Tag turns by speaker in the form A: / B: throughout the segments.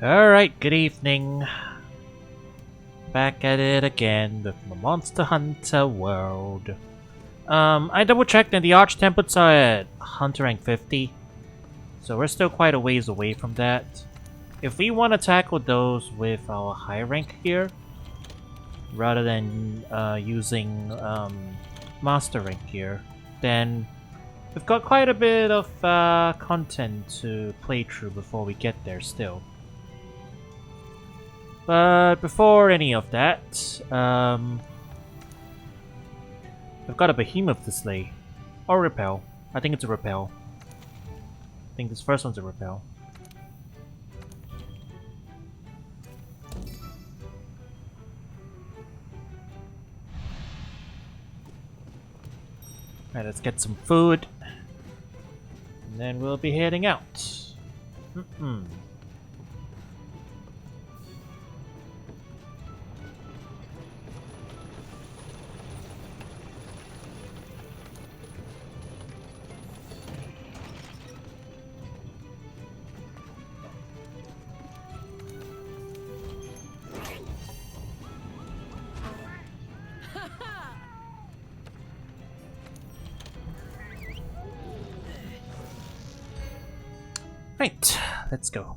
A: Alright, good evening. Back at it again with the Monster Hunter world. I double checked and the Arch templates are at Hunter rank 50. So we're still quite a ways away from that. If we want to tackle those with our high rank gear, rather than using master rank gear, then we've got quite a bit of content to play through before we get there still. But before any of that, I've got a Behemoth to slay. Or Repel. I think it's a Repel. I think this first one's a Repel. Alright, let's get some food. And then we'll be heading out. Right, let's go.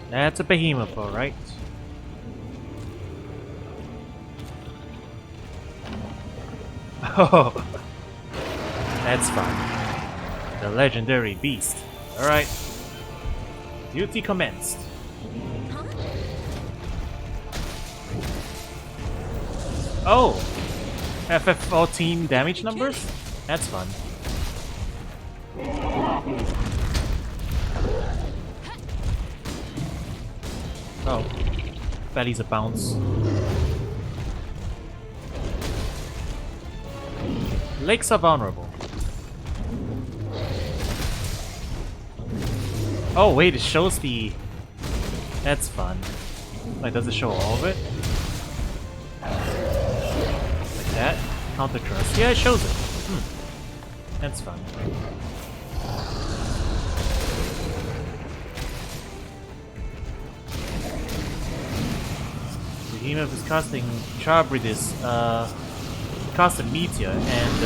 A: That's a Behemoth, alright. Oh, that's fine. The legendary beast. Alright. Duty commenced. Oh! FF14 damage numbers? That's fun. Oh, belly's a bounce. Legs are vulnerable. Oh wait, it shows the... That's fun. Like, does it show all of it? Like that? Counter trust. Yeah, it shows it. That's fun. Behemoth is casting Charbridis, cast a meteor, and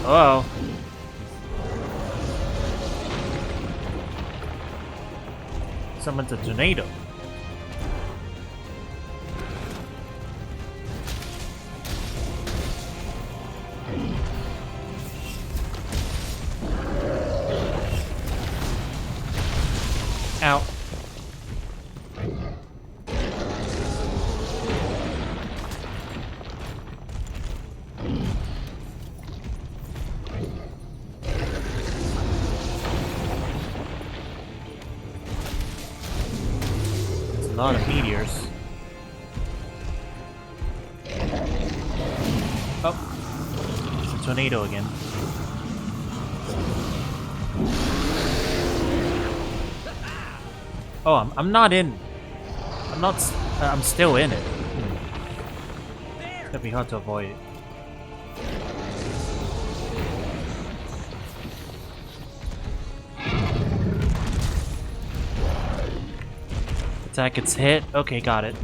A: oh. Summons a tornado. Ow. A lot of meteors. Oh, it's a tornado again. Oh, I'm not in. I'm not. I'm still in it. That'd be hard to avoid. Attack gets hit. Okay, got it.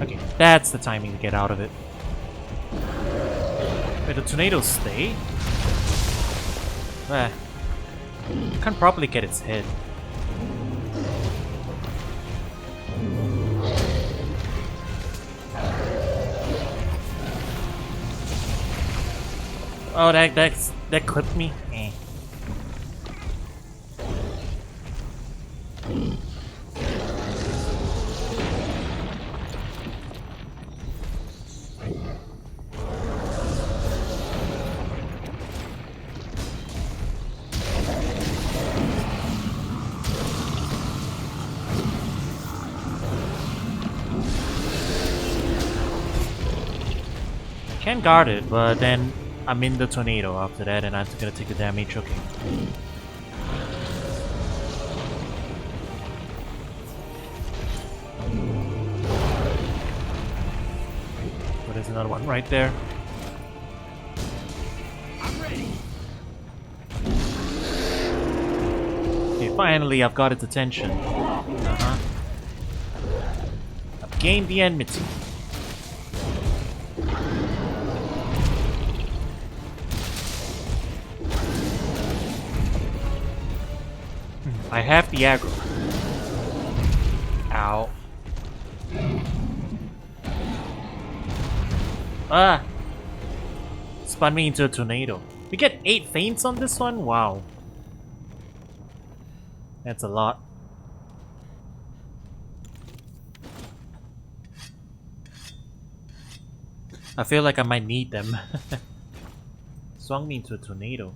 A: Okay, that's the timing to get out of it. Wait, the tornadoes stay? Can't properly get its head. Oh, that clipped me. Eh. Can guard it, but then I'm in the tornado after that, and I'm gonna take the damage. Okay. But there's another one right there.
B: I'm ready.
A: Okay, finally I've got its attention. I've gained the enmity. I have the aggro. Ow. Ah! Spun me into a tornado. We get 8 feints on this one? Wow. That's a lot. I feel like I might need them. Swung me into a tornado.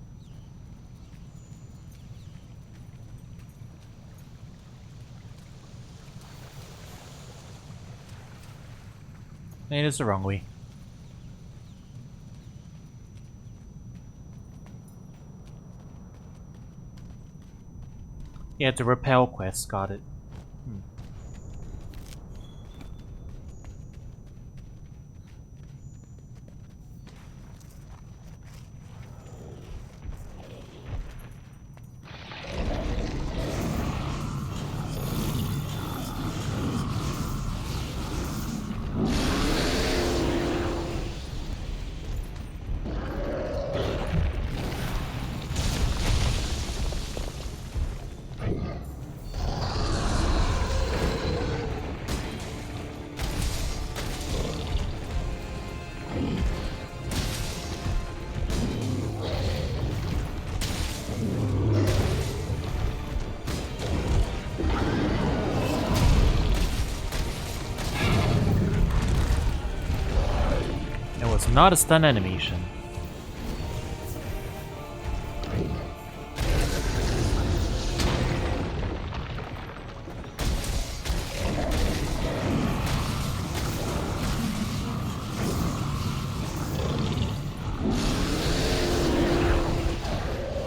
A: It is the wrong way. Yeah, it's a Repel quest, got it. Was not a stun animation.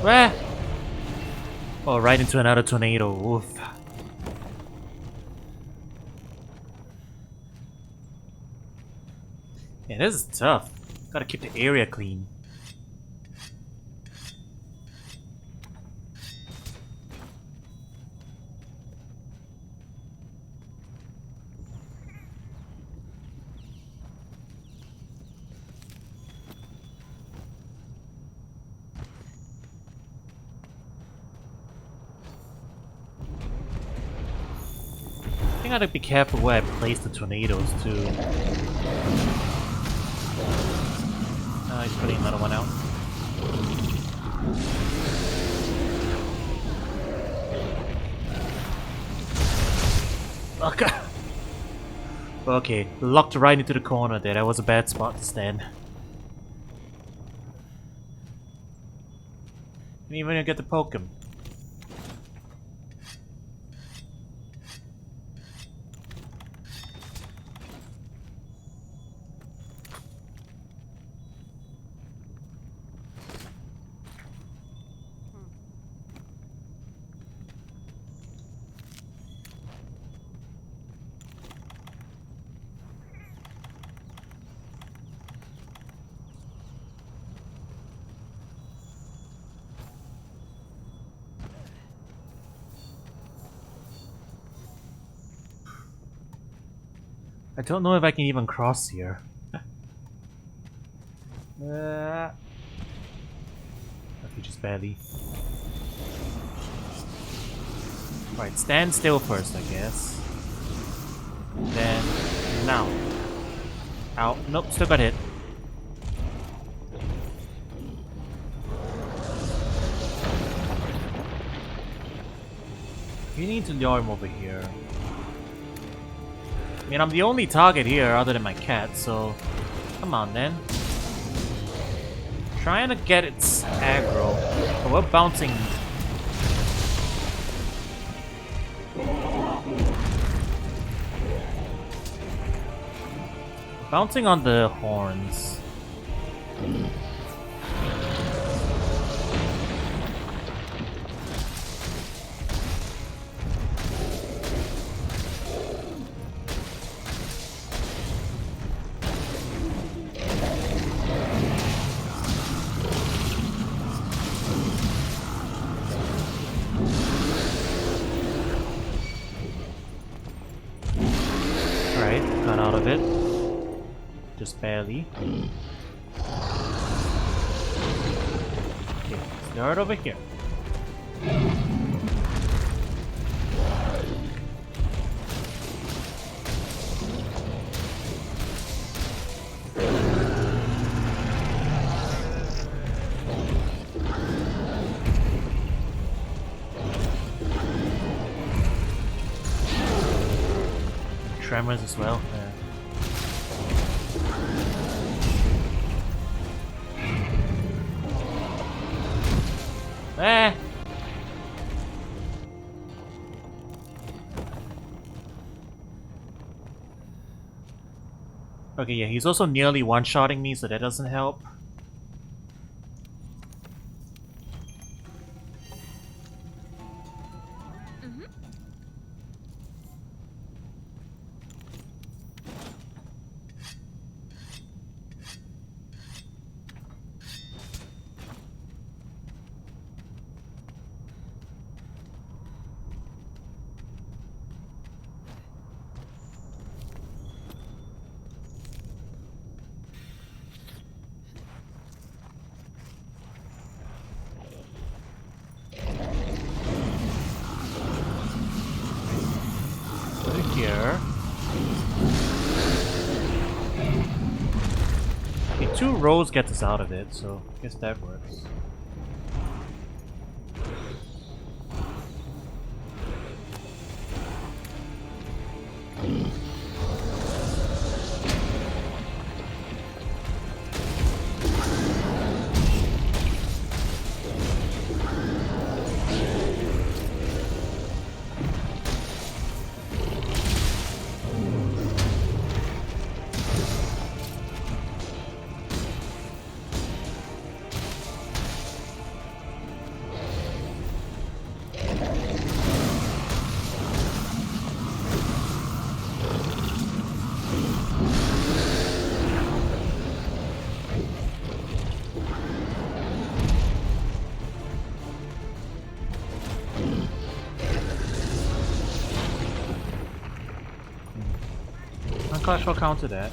A: Where? Oh, right into another tornado. Oof. Yeah, this is tough. Gotta keep the area clean. I think I gotta be careful where I place the tornadoes too. He's putting another one out. Okay. Okay, locked right into the corner there. That was a bad spot to stand. And even you get to poke him. I don't know if I can even cross here. Okay, just barely. Right, stand still first, I guess. Then, now. Ow. Nope, still got hit. You need to lure him over here. I mean, I'm the only target here other than my cat, so... Come on, then. Trying to get its aggro. But we're bouncing... Bouncing on the horns. Alright, got out of it. Just barely. Okay, start over here. Tremors as well. Yeah. Eh. Okay, yeah, he's also nearly one-shotting me, so that doesn't help. Here. Okay, 2 rows gets us out of it, so I guess that works. Unclash will counter that.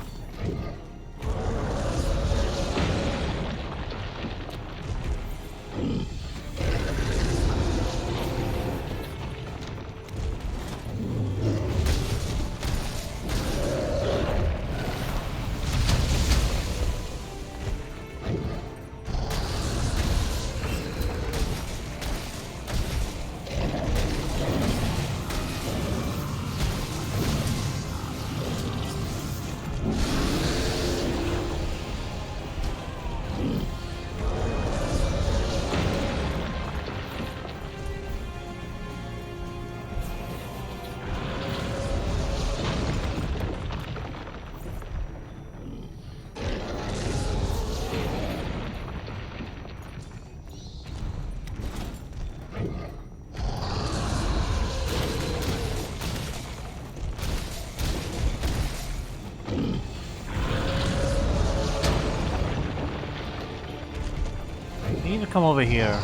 A: come over here.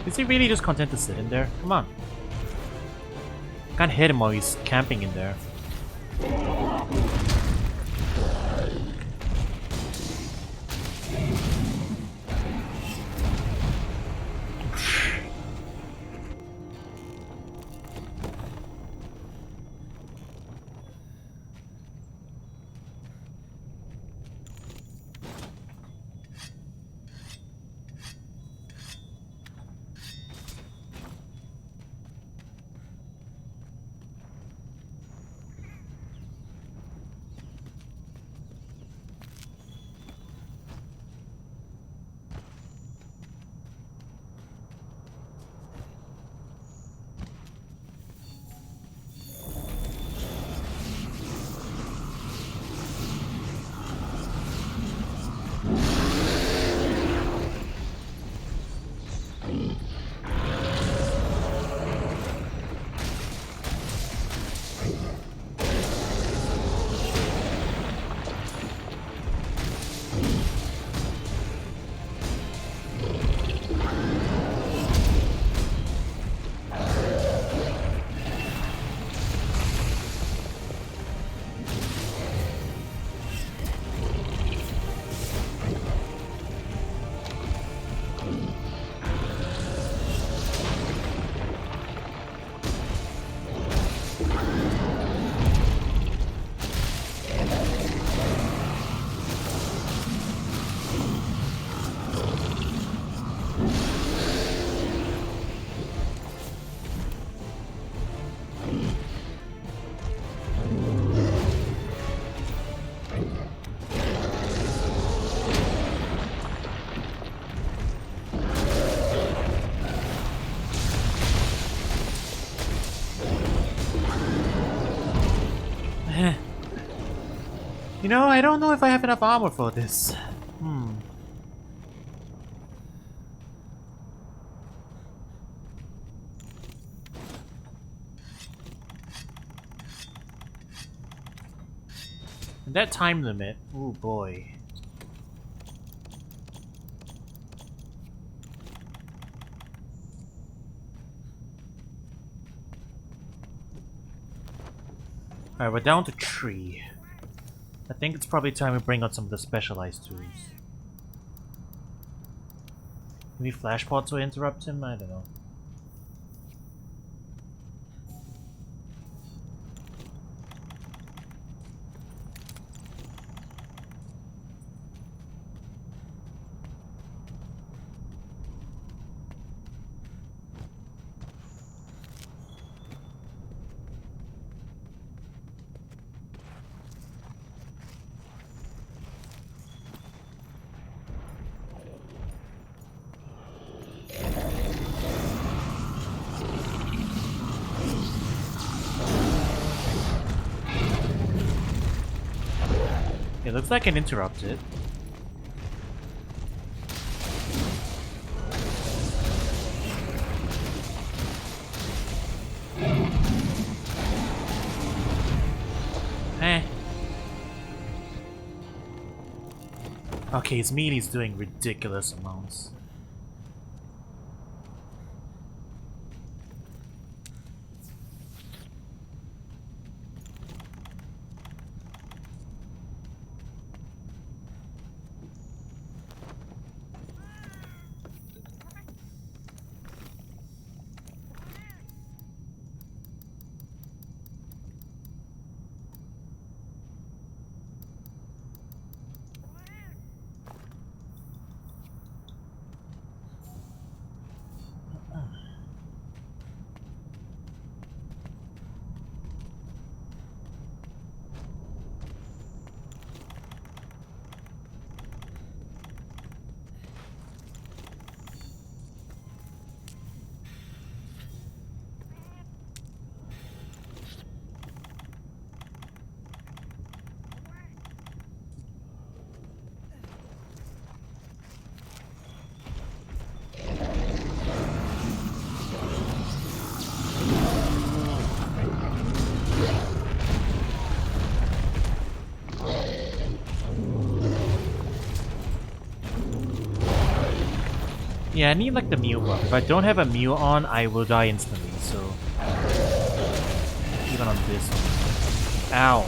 A: Is he really just content to sit in there? Come on. Can't hit him while he's camping in there. You know, I don't know if I have enough armor for this. And that time limit, oh boy. Alright, we're down to 3. I think it's probably time we bring out some of the specialized tools. Maybe flash pods will interrupt him? I don't know. It looks like an interrupted. Eh. Okay, his meaty's doing ridiculous amounts. Yeah, I need like the Mew buff. If I don't have a Mew on, I will die instantly, so... Even on this one. Ow.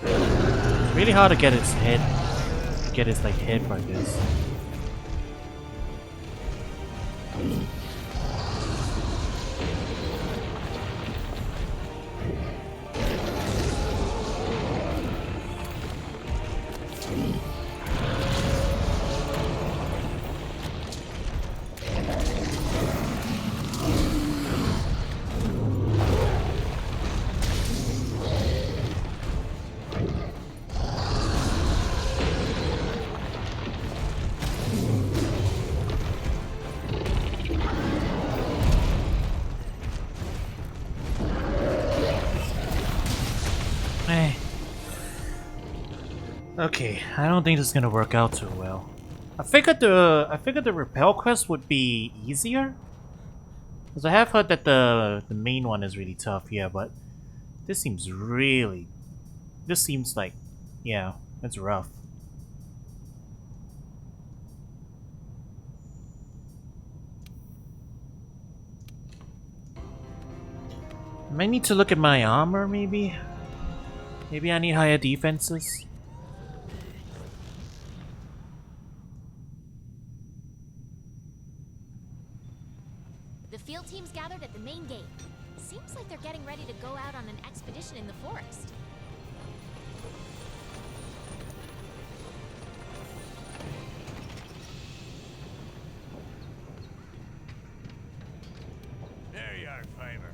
A: It's really hard to get its head... Get its like head like this. Okay, I don't think this is gonna work out too well. I figured the Repel quest would be easier. Because I have heard that the main one is really tough, yeah, but this seems really... This seems like... Yeah, it's rough. I might need to look at my armor, maybe? Maybe I need higher defenses?
B: The field team's gathered at the main gate. Seems like they're getting ready to go out on an expedition in the forest.
C: There you are, Fiver.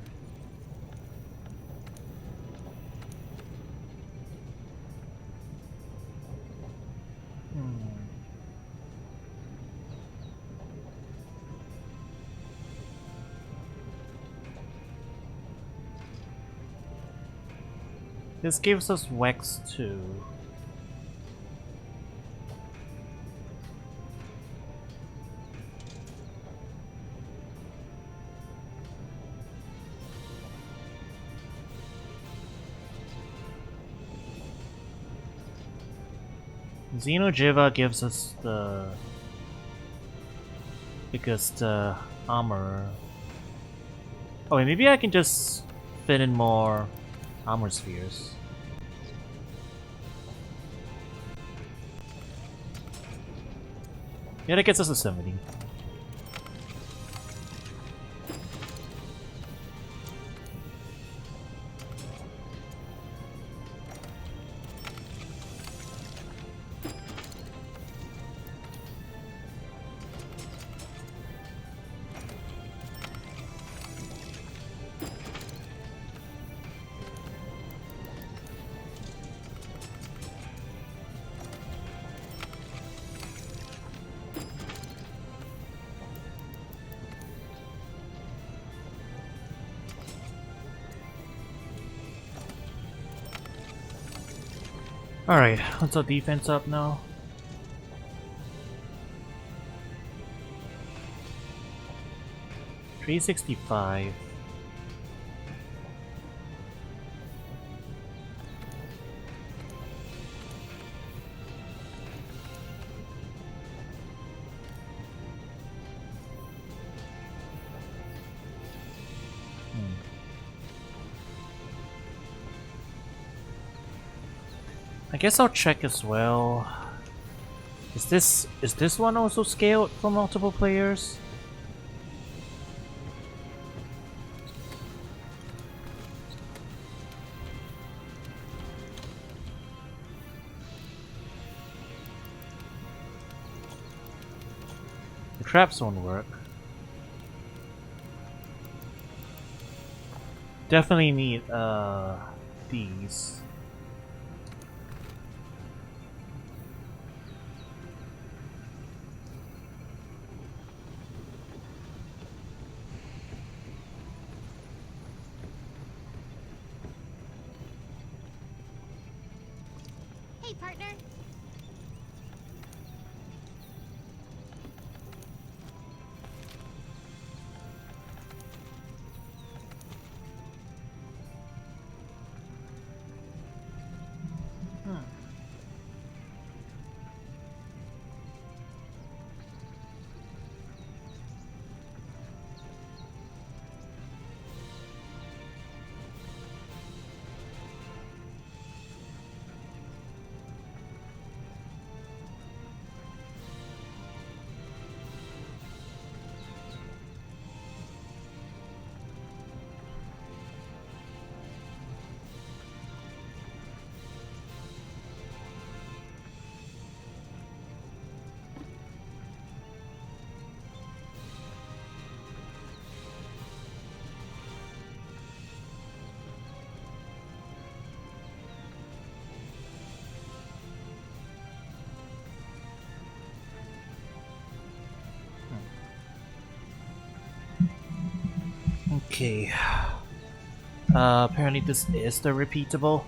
A: This gives us Wax too. Xenojiva gives us the biggest armor. Oh wait, maybe I can just fit in more armor spheres. Yeah, that gets us a 70. Alright, what's our defense up now? $365. I guess I'll check as well. Is this one also scaled for multiple players? The traps won't work. Definitely need these.
B: Hey, partner.
A: Okay. Apparently this is the repeatable.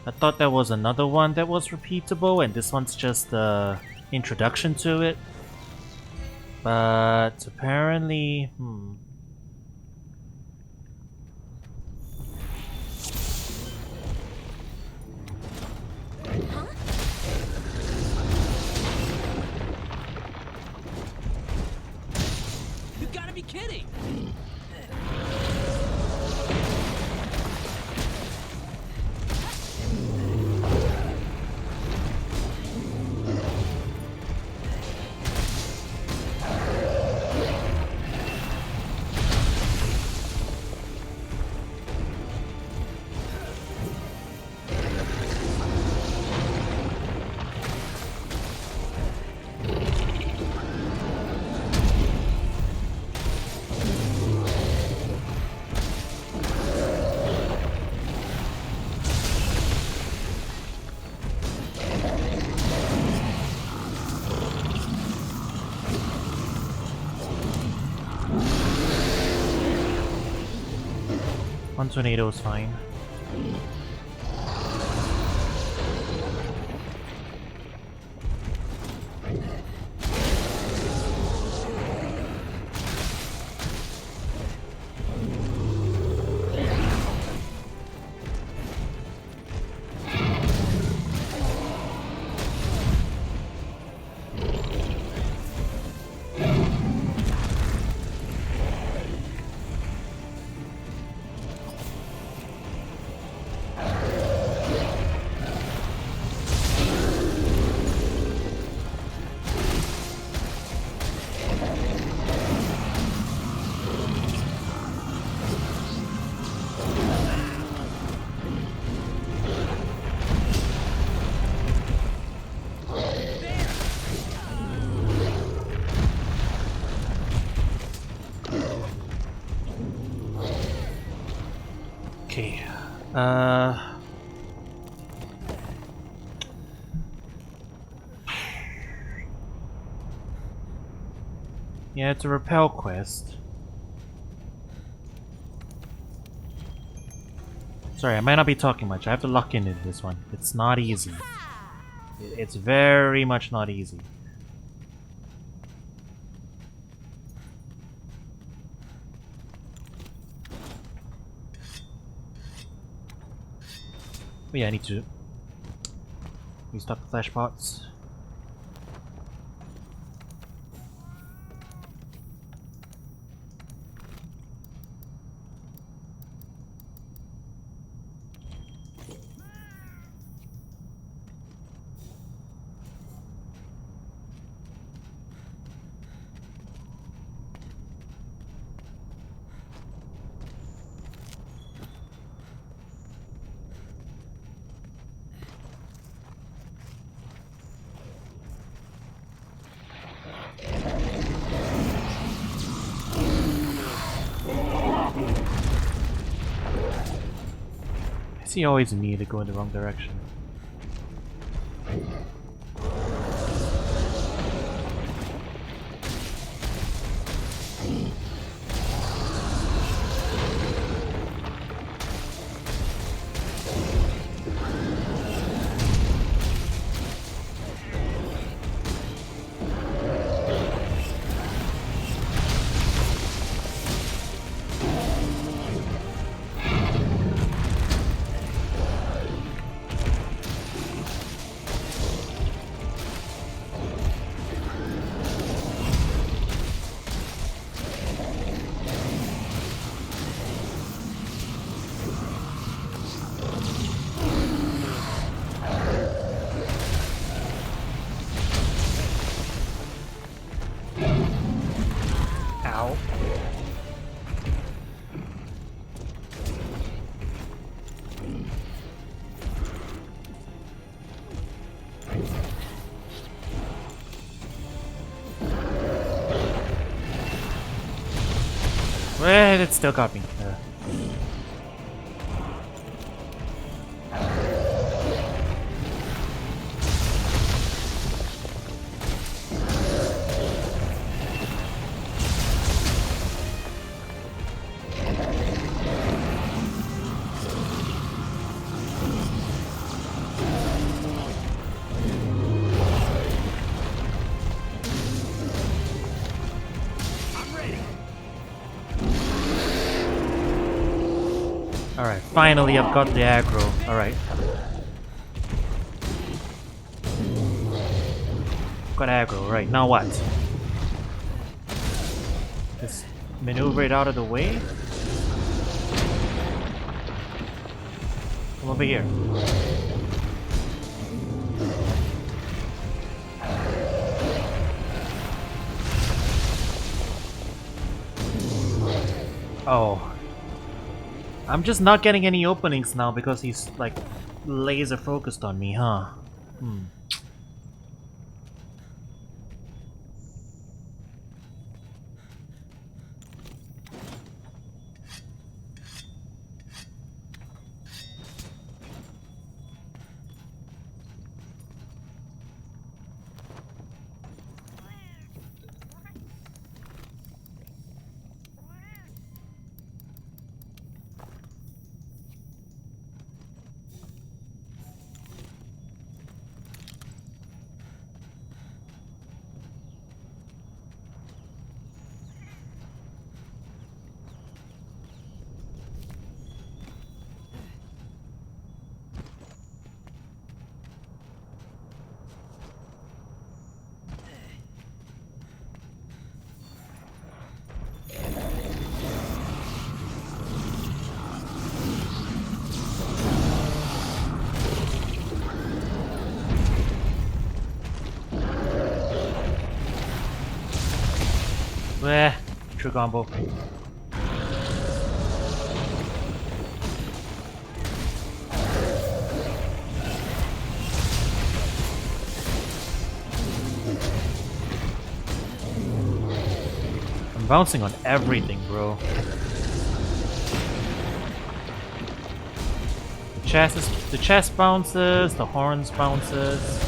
A: I thought there was another one that was repeatable, and this one's just the introduction to it. But apparently,
D: You gotta be kidding!
A: one tornado is fine. Okay. Yeah, it's a Repel quest. Sorry, I might not be talking much. I have to lock in this one. It's not easy. It's very much not easy. Oh yeah, I need to restart the flash pots. I see always me to go in the wrong direction. Ow. Well, it still got me. Finally, I've got the aggro. Alright. Got aggro. Right, now what? Just maneuver it out of the way? Come over here. Oh. I'm just not getting any openings now because he's like laser focused on me, huh? Hmm. Bleh, true combo. I'm bouncing on everything, bro. The chest bounces, the horns bounces.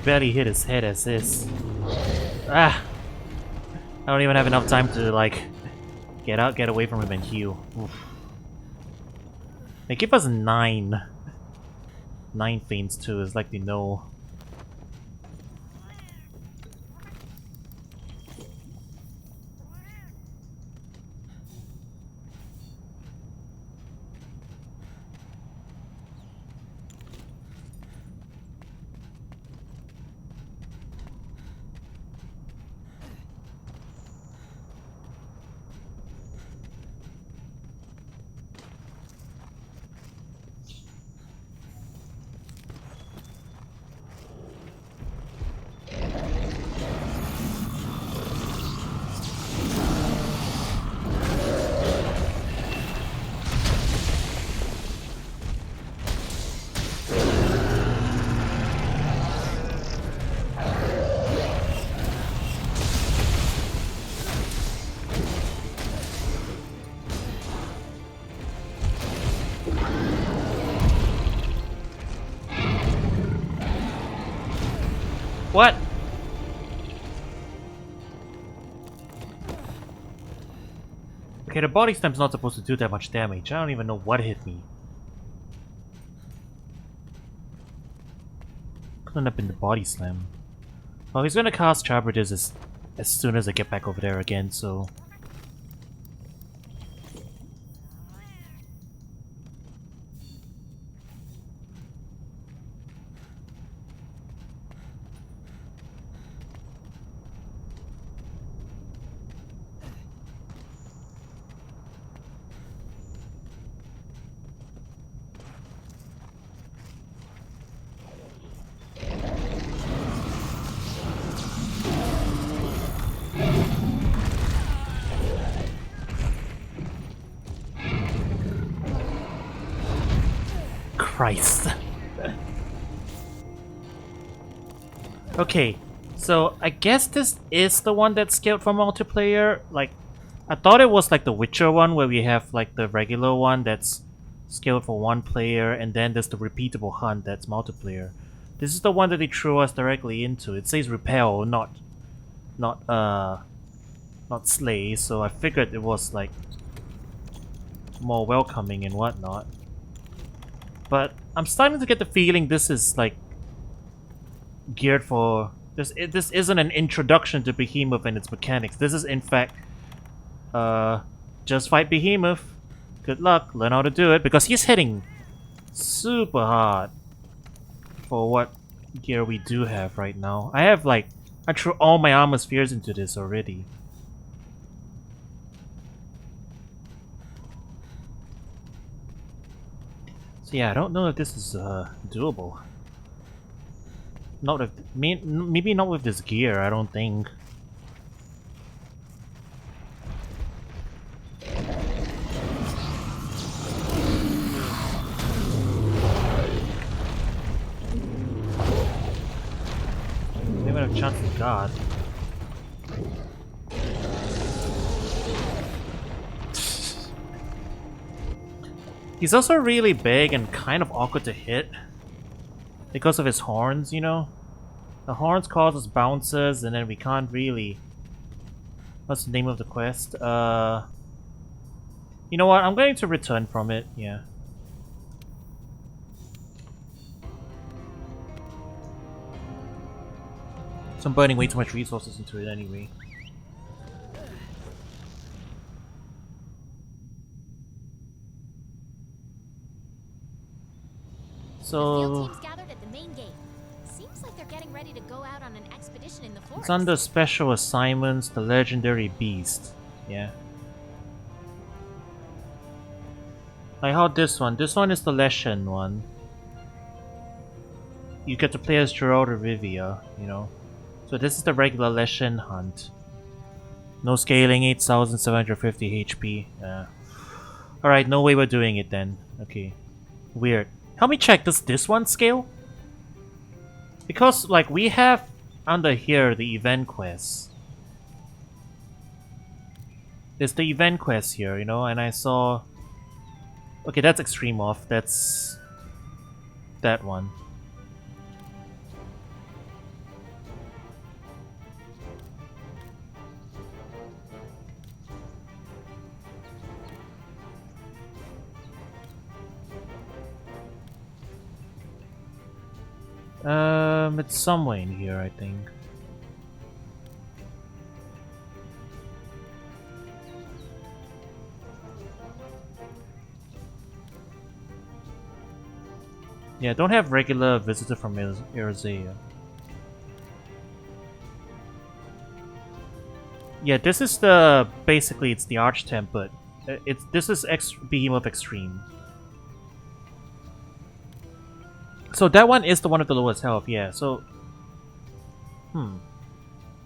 A: Barely hit his head as is. Ah! I don't even have enough time to, like, get out, get away from him and heal. Oof. They give us 9. 9 feints too, it's like they know. What? Okay, the body slam's not supposed to do that much damage. I don't even know what hit me. Couldn't have been the body slam. Well, he's gonna cast Charberdiz as soon as I get back over there again, so... Christ. Okay, so I guess this is the one that's scaled for multiplayer. Like, I thought it was like the Witcher one where we have like the regular one that's skilled for one player, and then there's the repeatable hunt that's multiplayer. This is the one that they threw us directly into. It says repel, not slay, so I figured it was like more welcoming and whatnot. But I'm starting to get the feeling this is like geared for this isn't an introduction to Behemoth and its mechanics. This is in fact just fight Behemoth. Good luck, learn how to do it, because he's hitting super hard for what gear we do have right now. I threw all my armor spheres into this already. So yeah, I don't know if this is doable. Not if maybe not with this gear, I don't think. Maybe I have a chance with God. He's also really big and kind of awkward to hit. Because of his horns, you know? The horns cause us bounces and then we can't really... What's the name of the quest? You know what? I'm going to return from it, yeah. So I'm burning way too much resources into it anyway.
B: The field
A: So...
B: teams gathered at the main gate. Seems like they're getting ready to go out on an expedition in the forest.
A: It's under special assignments, the legendary beast. Yeah. Like how this one is the Leshen one. You get to play as Gerald or Rivia, you know. So this is the regular Leshen hunt. No scaling, 8750 HP. Alright, no way we're doing it then. Okay. Weird. Help me check, does this one scale? Because, like, we have under here the event quests. There's the event quest here, you know, and I saw... Okay, that's Extreme Off, that's... that one. It's somewhere in here, I think. Yeah, don't have regular visitor from Irzea. Yeah, this is the basically it's the Arch Template. This is Behemoth Extreme. So that one is the one of the lowest health, yeah. So,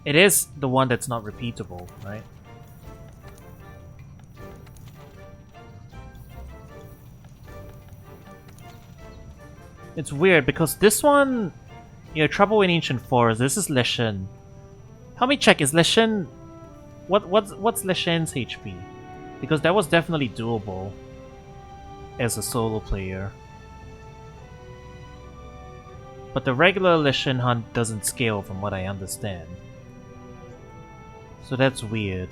A: it is the one that's not repeatable, right? It's weird because this one, yeah, Trouble in Ancient Forest. This is Leshen. Help me check. Is Leshen what's Leshen's HP? Because that was definitely doable as a solo player. But the regular Leshen hunt doesn't scale from what I understand. So that's weird.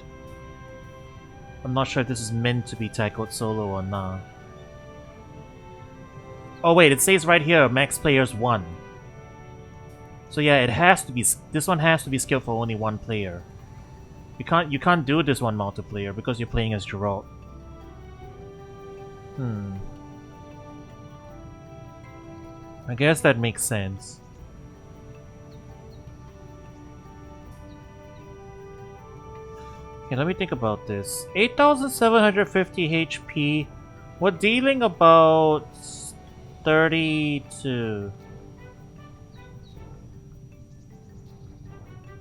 A: I'm not sure if this is meant to be tackled solo or not. Oh wait, it says right here, max players 1. So yeah, it has to be. This one has to be skilled for only one player. You can't do this one multiplayer because you're playing as Geralt. I guess that makes sense. Okay, let me think about this. 8750 HP. We're dealing about 32.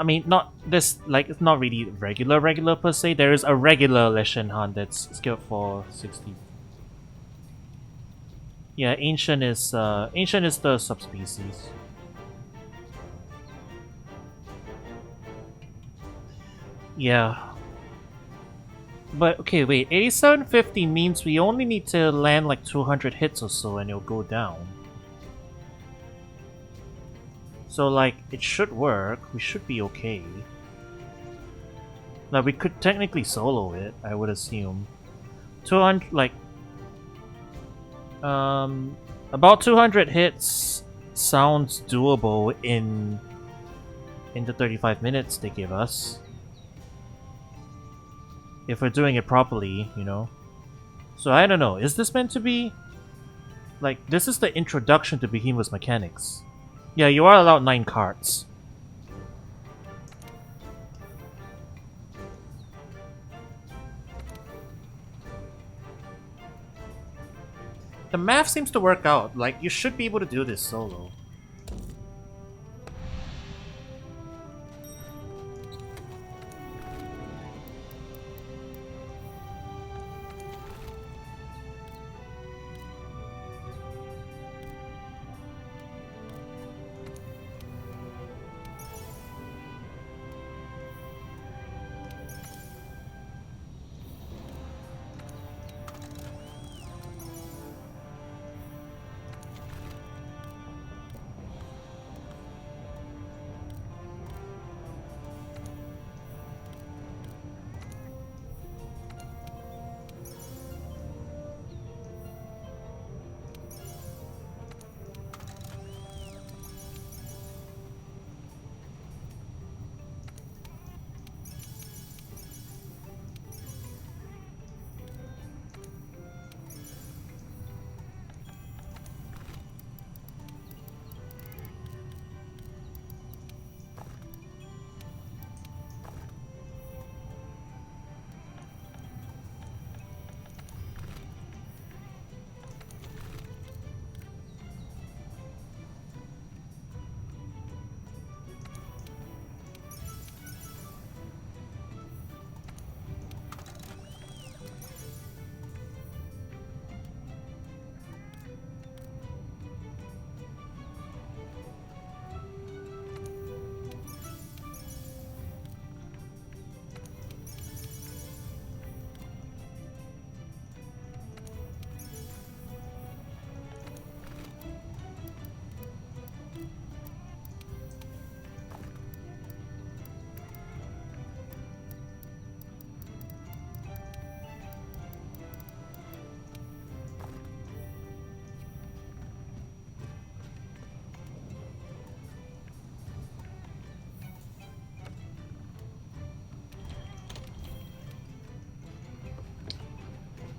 A: I mean, not this, like, it's not really regular per se. There is a regular Leshen Hunt that's skilled for 60. Yeah, Ancient is the subspecies. Yeah. But okay, wait. 8750 means we only need to land like 200 hits or so, and it'll go down. So like, it should work. We should be okay. Now we could technically solo it, I would assume. 200, like, about 200 hits sounds doable in the 35 minutes they give us. If we're doing it properly, you know. So I don't know, is this meant to be... Like, this is the introduction to Behemoth's mechanics. Yeah, you are allowed 9 cards. The math seems to work out. Like, you should be able to do this solo.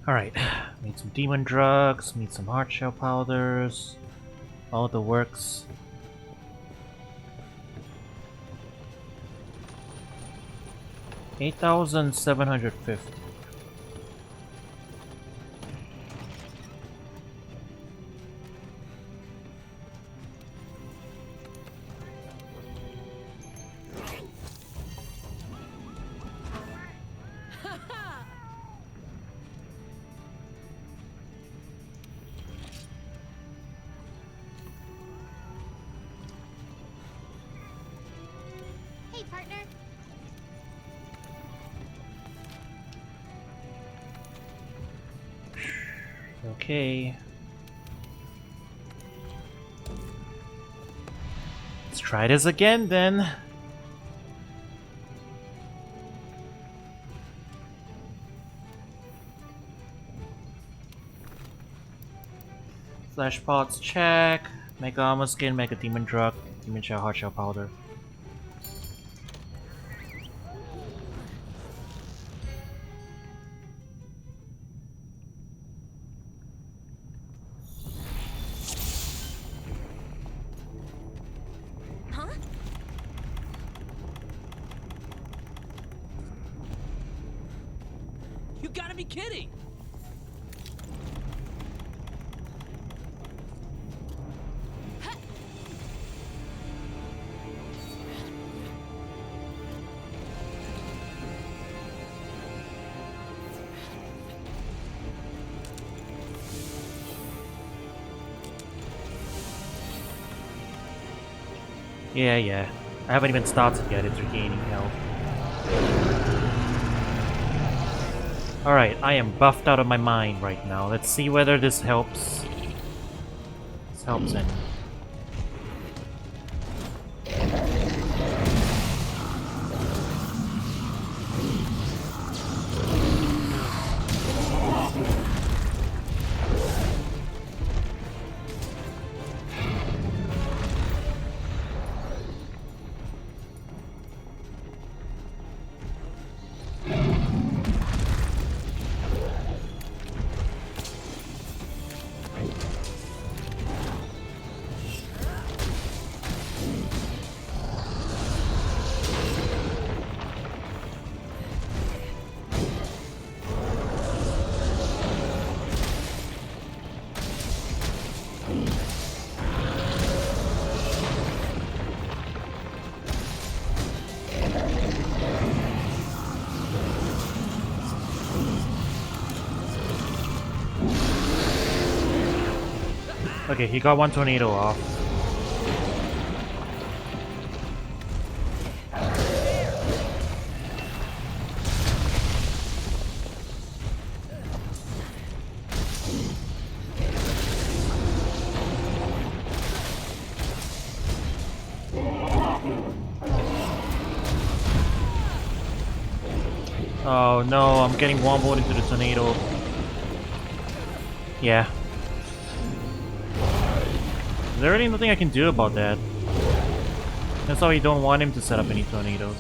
A: Alright, made some demon drugs, made some hard shell powders, all the works. $8,750.
B: Hey, partner.
A: Okay. Let's try this again then. Flash pots check. Mega armor skin, mega demon drug, demon shell, hard shell powder.
B: Huh?
D: You gotta be kidding!
A: Yeah. I haven't even started yet, it's regaining health. Alright, I am buffed out of my mind right now. Let's see whether this helps. This helps any. Okay, he got one tornado off. Oh no, I'm getting womboed into the tornado. Yeah. Is there really nothing I can do about that? That's why we don't want him to set up any tornadoes.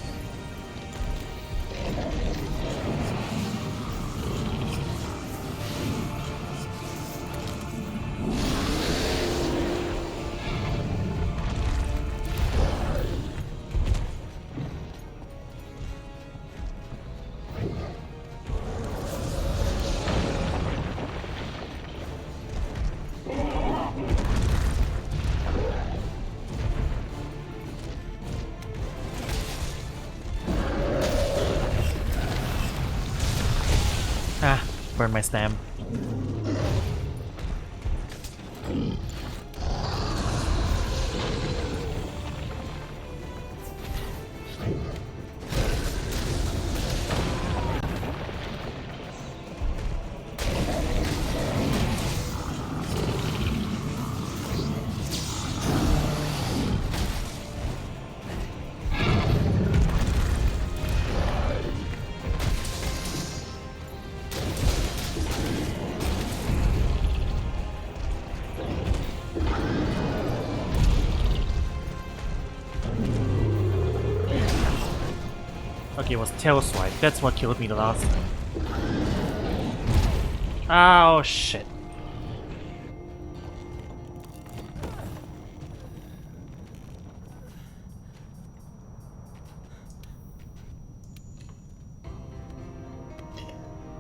A: Ah, burn my stam. Okay, it was tail swipe. That's what killed me the last time. Oh shit.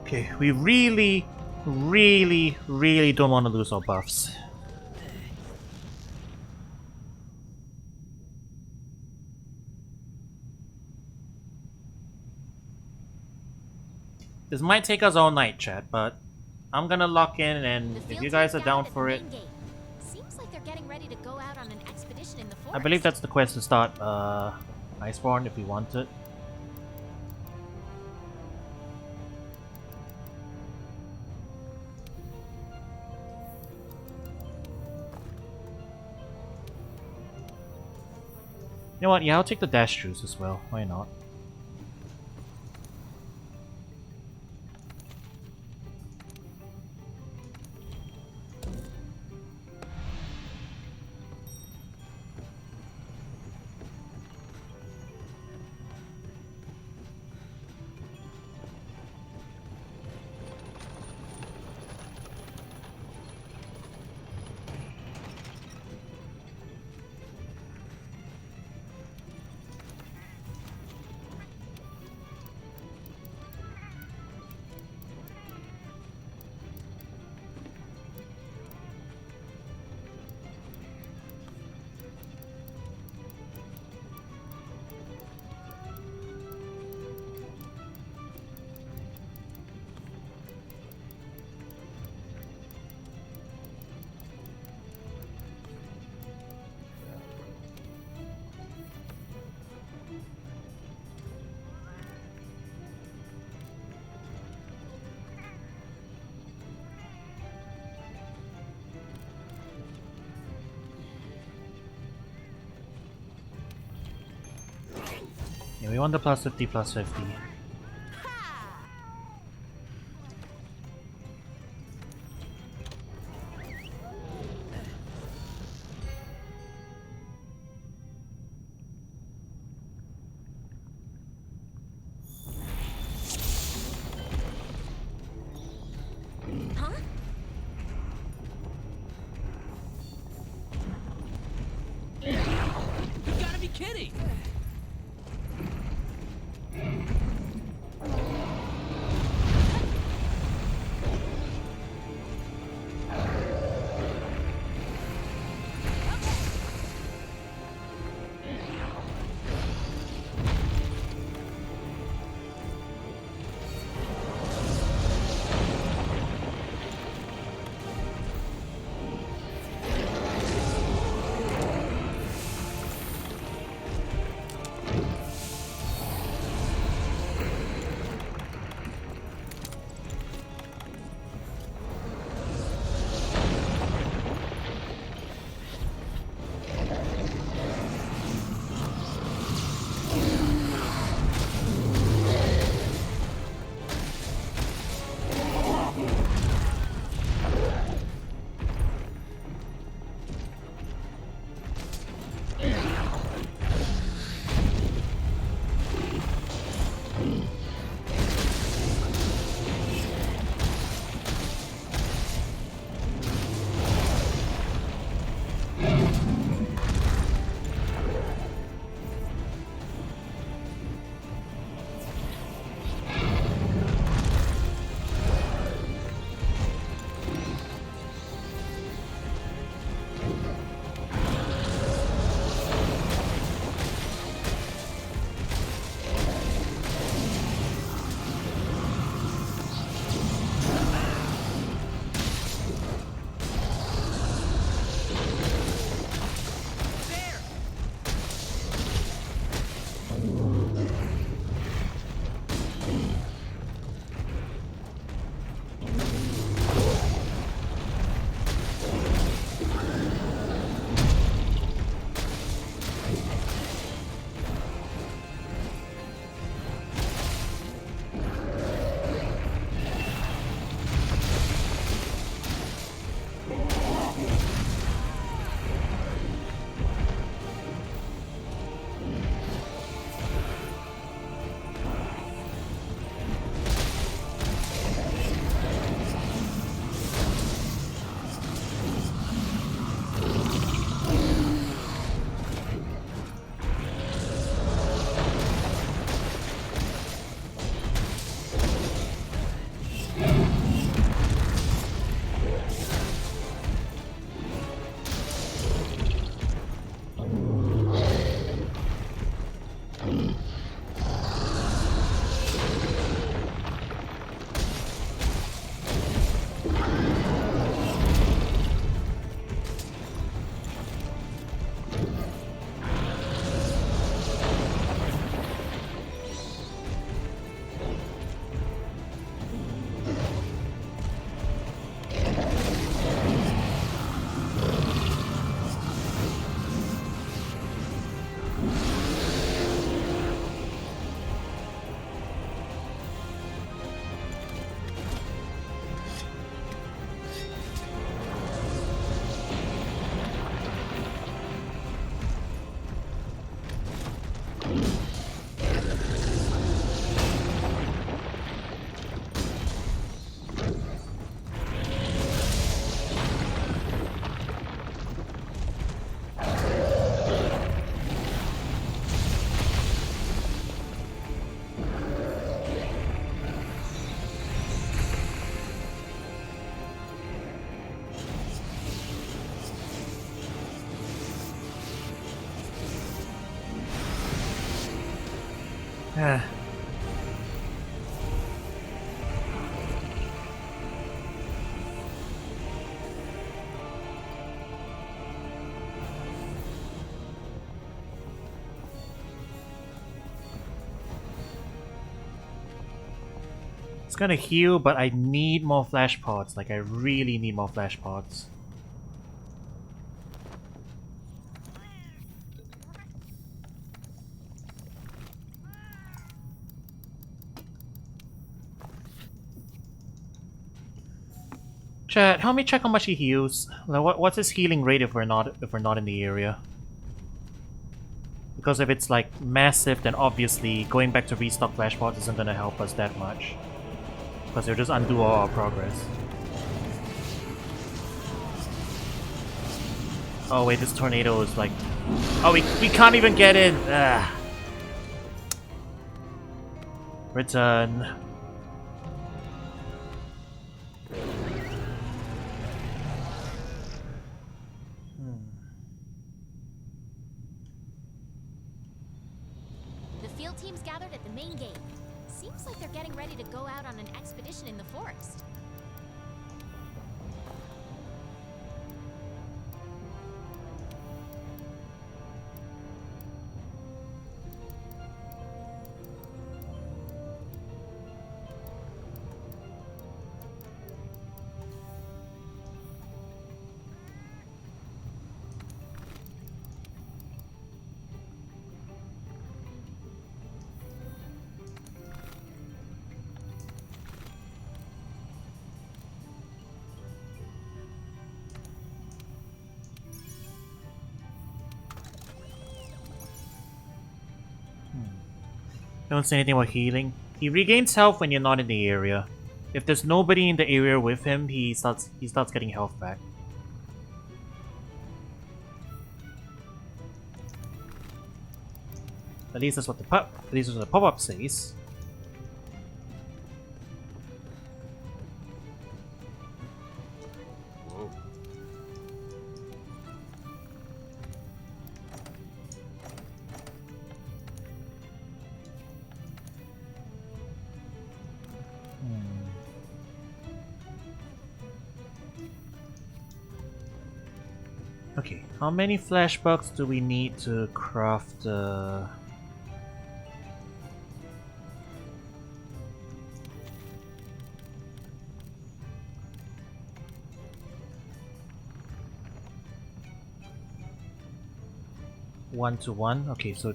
A: Okay, we really don't want to lose our buffs. This might take us all night, chat, but I'm gonna lock in, and if you guys are down for it,
B: Seems like they're getting ready to go out on an expedition in the forest.
A: I believe that's the quest to start Iceborne if we want it. You know what? Yeah, I'll take the dash juice as well. Why not? Yeah, we want the plus 50, plus 50.
B: Huh?
D: You gotta be kidding!
A: Ah. It's gonna heal, but I need more flash pods. Like, I really need more flash pods. Chat, help me check how much he heals. What's his healing rate if we're not in the area? Because if it's like massive, then obviously going back to restock flashpots isn't gonna help us that much. Because it'll just undo all our progress. Oh wait, this tornado is like... Oh, we can't even get in! Ugh. Return.
B: The field team's gathered at the main gate. Seems like they're getting ready to go out on an expedition in the forest.
A: Don't say anything about healing. He regains health when you're not in the area. If there's nobody in the area with him, he starts getting health back. At least that's what the pop-up says.
C: Whoa.
A: Okay, how many flashbucks do we need to craft 1-to-1? Okay, so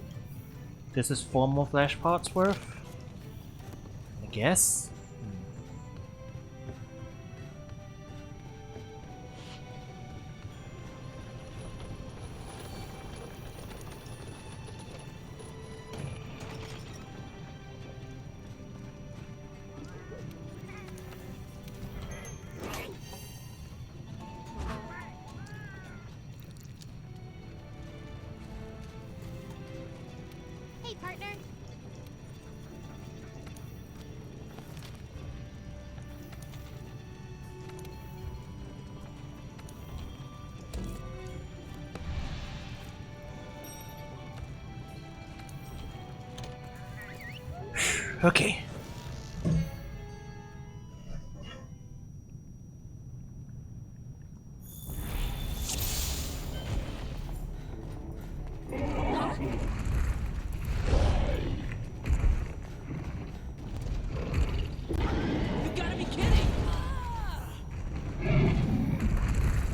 A: this is 4 more flash pots worth? I guess?
B: Hey, partner.
A: Okay.
D: You gotta be kidding!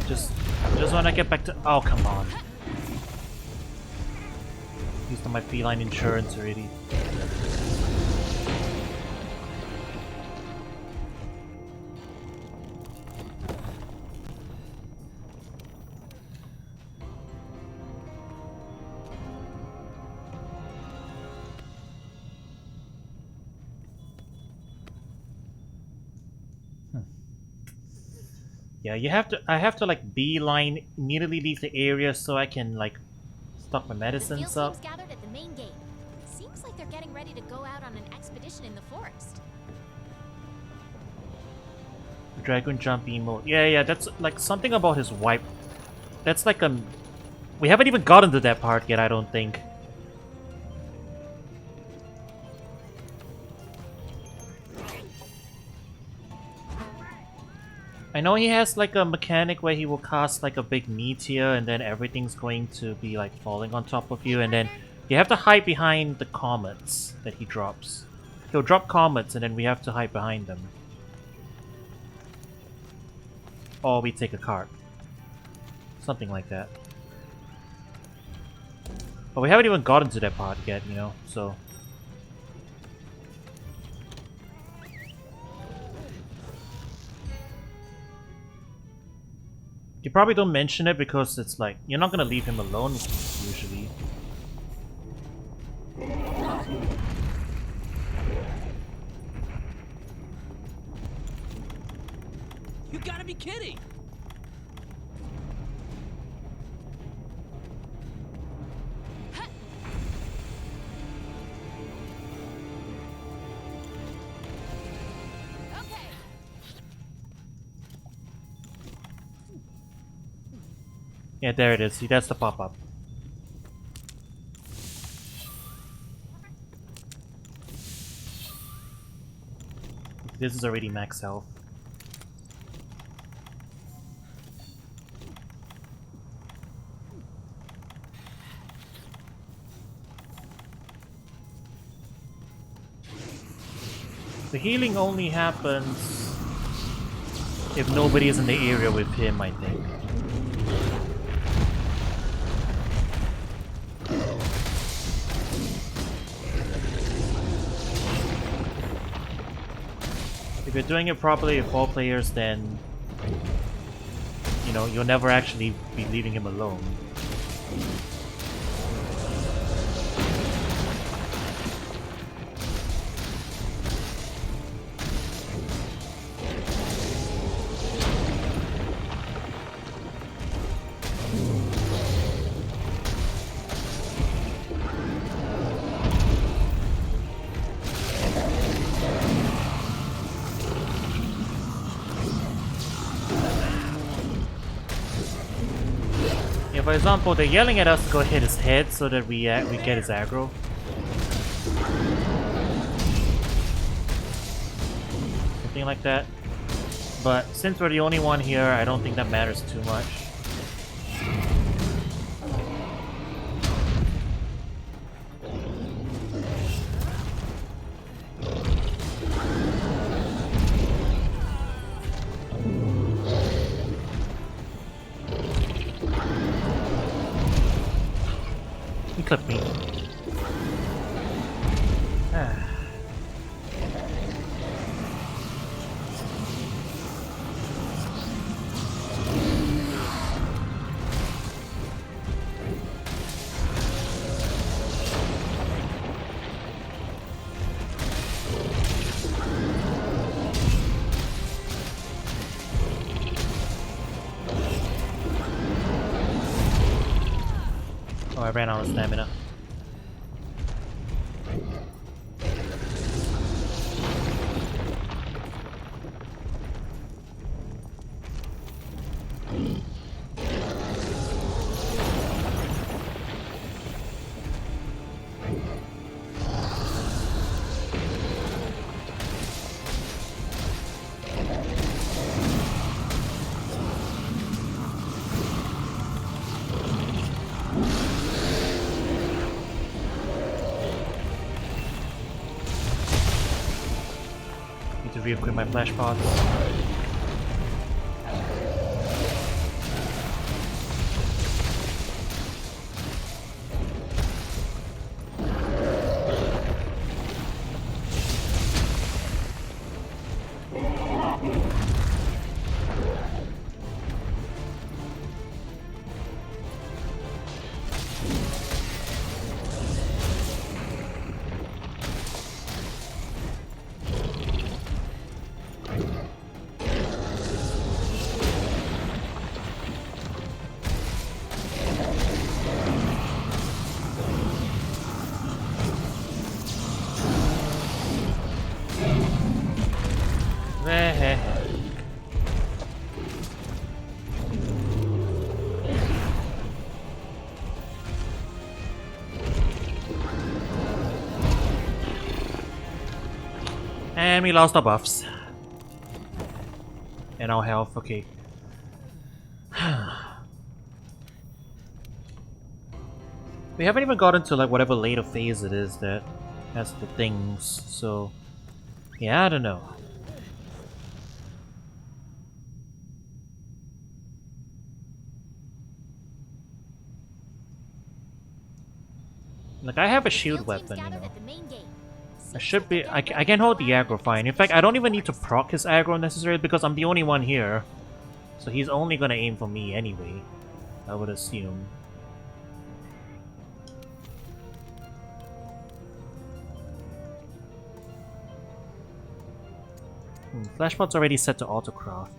A: Just wanna get back to... Oh, come on. Used on my feline insurance already. Yeah, I have to like beeline immediately leave the area so I can like stock my
B: The
A: medicines
B: field
A: up.
B: team's gathered at the main gate. Seems like they're getting ready to go out on an expedition in the forest.
A: Dragon jump emote. Yeah, that's like something about his wipe. That's like we haven't even gotten to that part yet, I don't think. I know he has like a mechanic where he will cast like a big meteor and then everything's going to be like falling on top of you and then you have to hide behind the comets that he drops. He'll drop comets and then we have to hide behind them. Or we take a cart. Something like that. But we haven't even gotten to that part yet, you know, so... You probably don't mention it because it's like, you're not gonna leave him alone, usually.
D: You gotta be kidding!
B: Okay.
A: Yeah, there it is. See, that's the pop-up. This is already max health. The healing only happens if nobody is in the area with him, I think. If you're doing it properly with 4 players, then you know, you'll never actually be leaving him alone. Yeah, for example, they're yelling at us to go hit his head so that we get his aggro. Something like that. But since we're the only one here, I don't think that matters too much. He clipped me. Ah. Oh, I ran out of stamina. Need to re-equip my flash pods. And we lost our buffs. And our health, okay. We haven't even gotten to like whatever later phase it is that has the things, so yeah, I don't know. Like, I have a shield weapon, you know. I should be. I can hold the aggro fine. In fact, I don't even need to proc his aggro necessarily because I'm the only one here. So he's only gonna aim for me anyway, I would assume. Flashbot's already set to autocraft.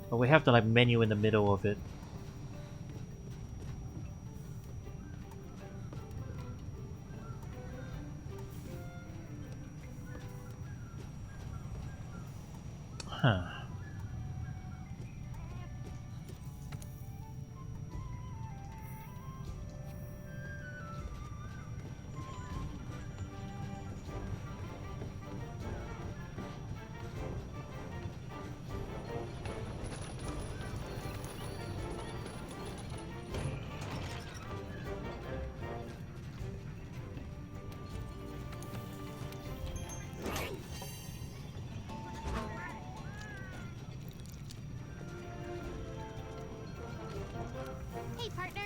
A: But we have the like menu in the middle of it. Huh.
B: Hey, partner.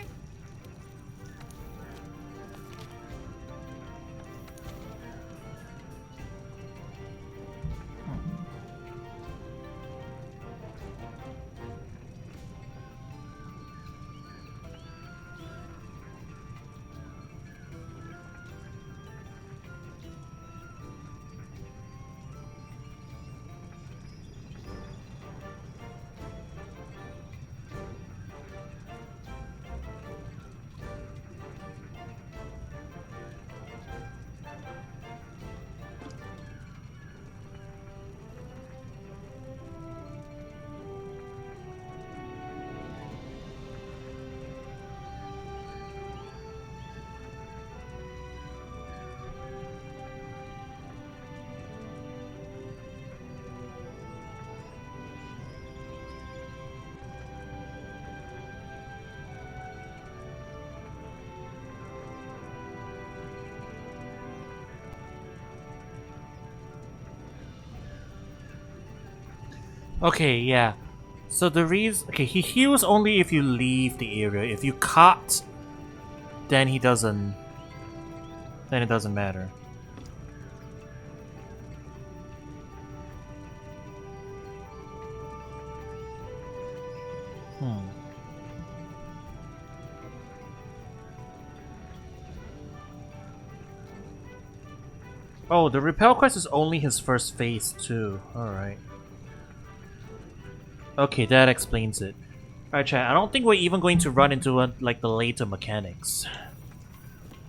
A: Okay, yeah. So the reason... Okay, he heals only if you leave the area. If you cut, then he doesn't... Then it doesn't matter. Oh, the Repel quest is only his first phase too. Alright. Okay, that explains it. Alright, chat, I don't think we're even going to run into like the later mechanics.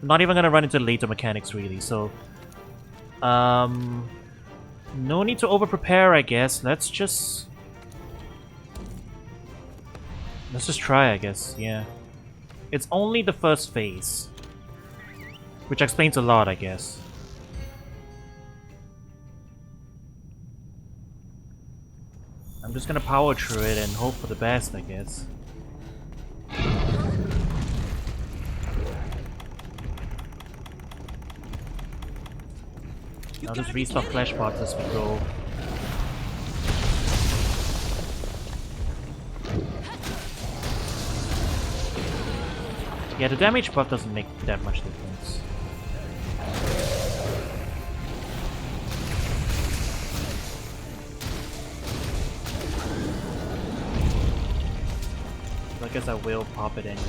A: I'm not even gonna run into later mechanics really, so... No need to over-prepare, I guess. Let's just try, I guess, yeah. It's only the first phase. Which explains a lot, I guess. I'm just gonna power through it and hope for the best, I guess. I'll just restock flash pots as we go. Yeah, the damage buff doesn't make that much difference. So I guess I will pop it anyway.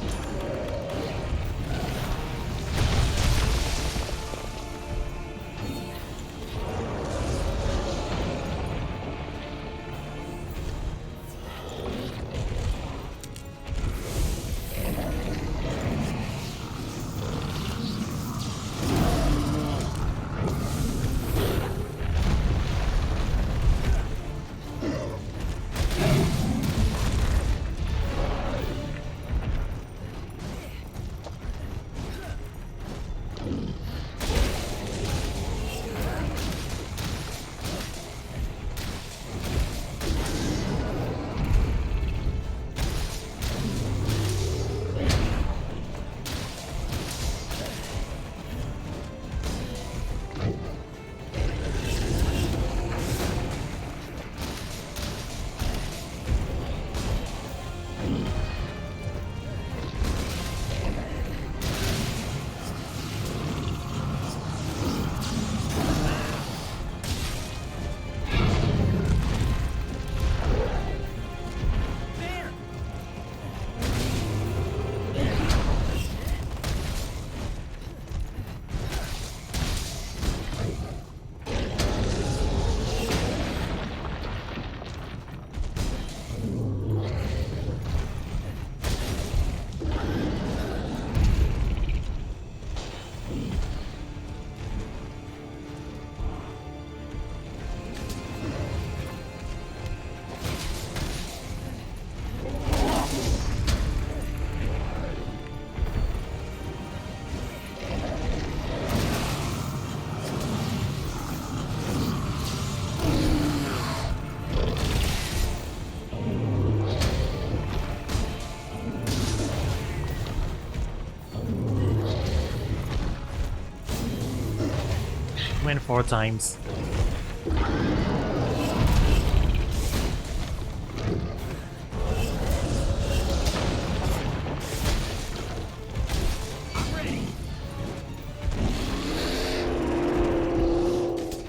A: Win 4 times.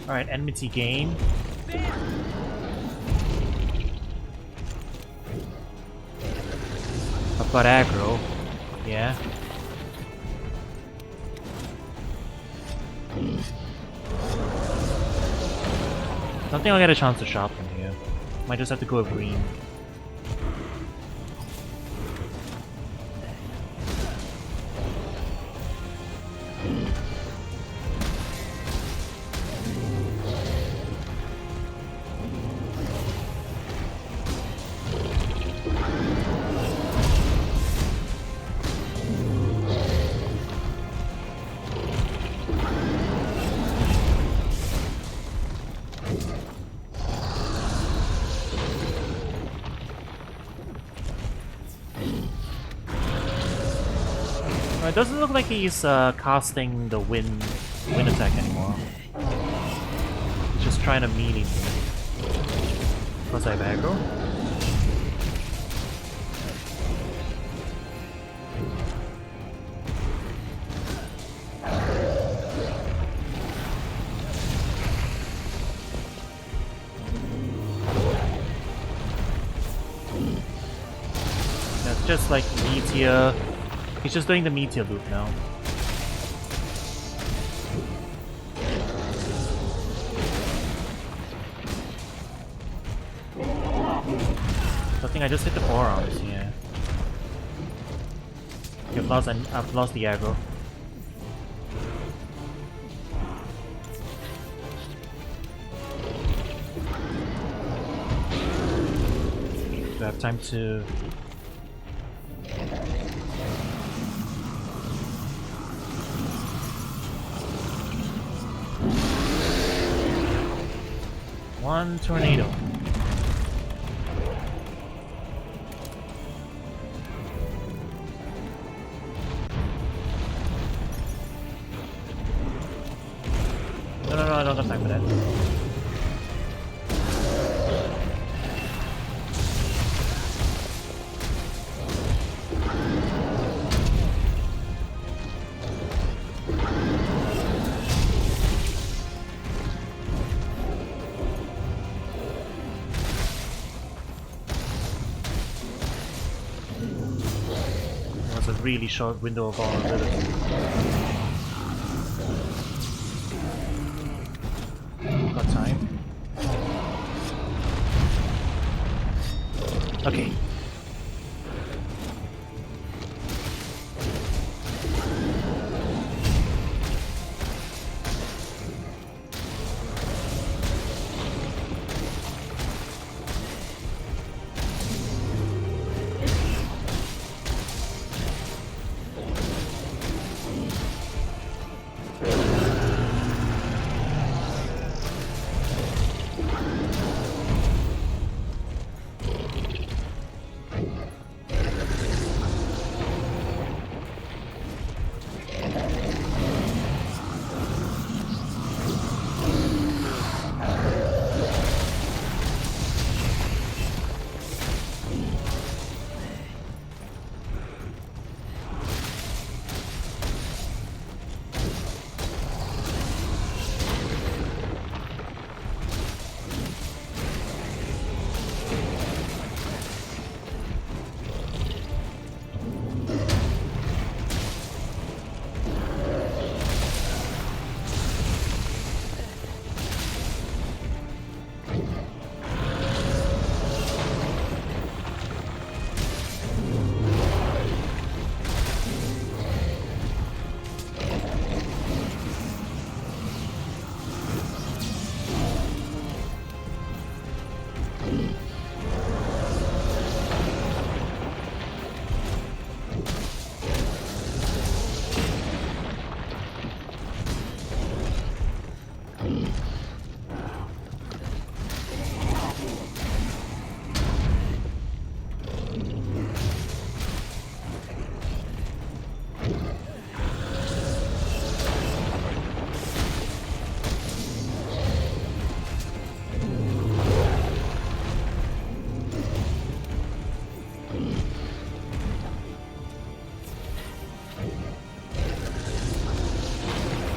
A: Alright, enmity gain. I've got aggro. Yeah. Don't think I'll get a chance to shop from here. Might just have to go with green. It doesn't look like he's casting the wind attack anymore. He's just trying to melee me. Plus I have aggro. That's just like meteor. He's just doing the meteor loop now. I think I just hit the forearms, yeah. I've lost the aggro. Do I have time to... One tornado. No, I don't have time for that. That's a really short window of vulnerability. Got time. Okay.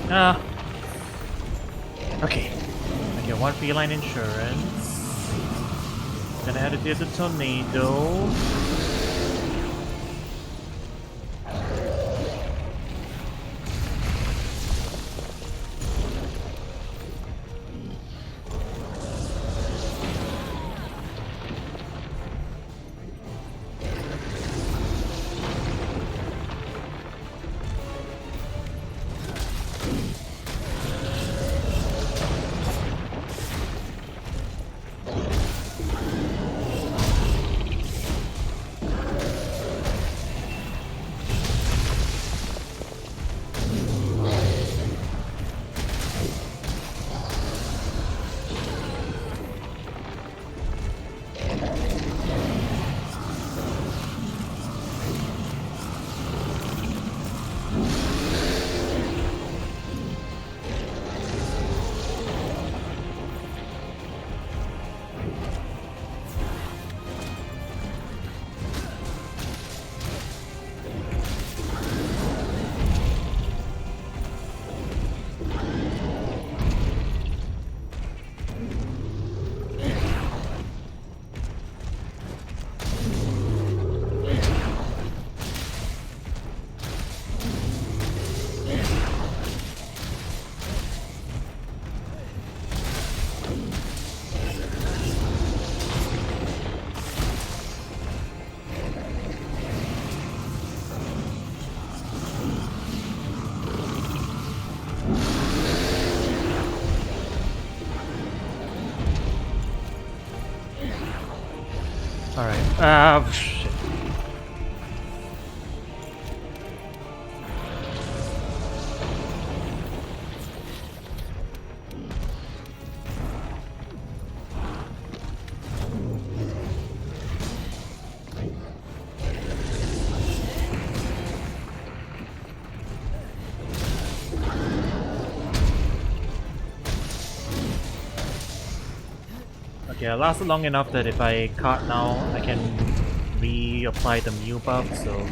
A: Ah. Okay. I get 1 feline insurance. Gonna add it to the tornado. Alright, shit. Okay, I lasted long enough that if I cart now, I can reapply the Mew buff, so...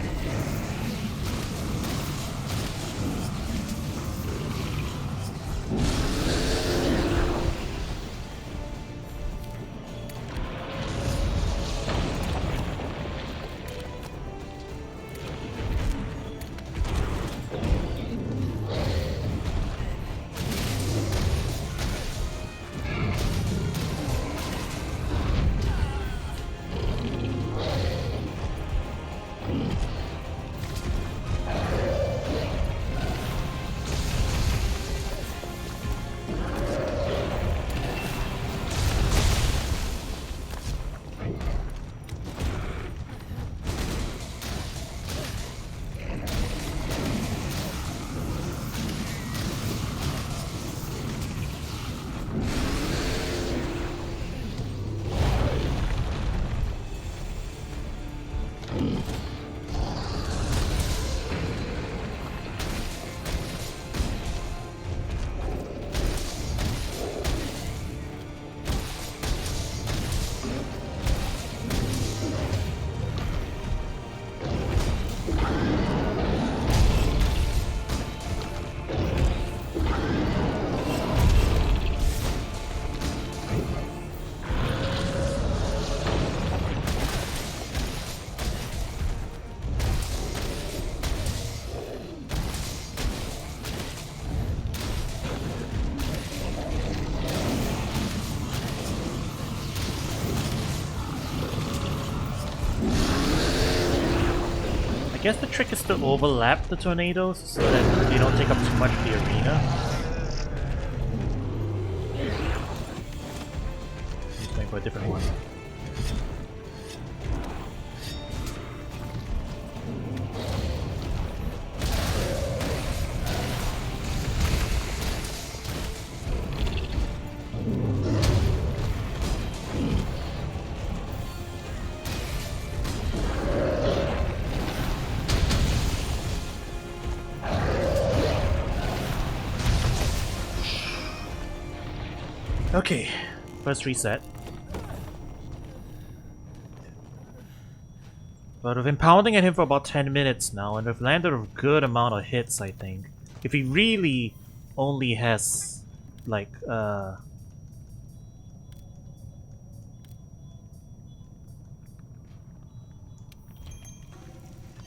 A: I guess the trick is to overlap the tornadoes so that they don't take up too much of the arena. He's going for a different one. Okay, first reset. But we've been pounding at him for about 10 minutes now, and we've landed a good amount of hits, I think. If he really only has like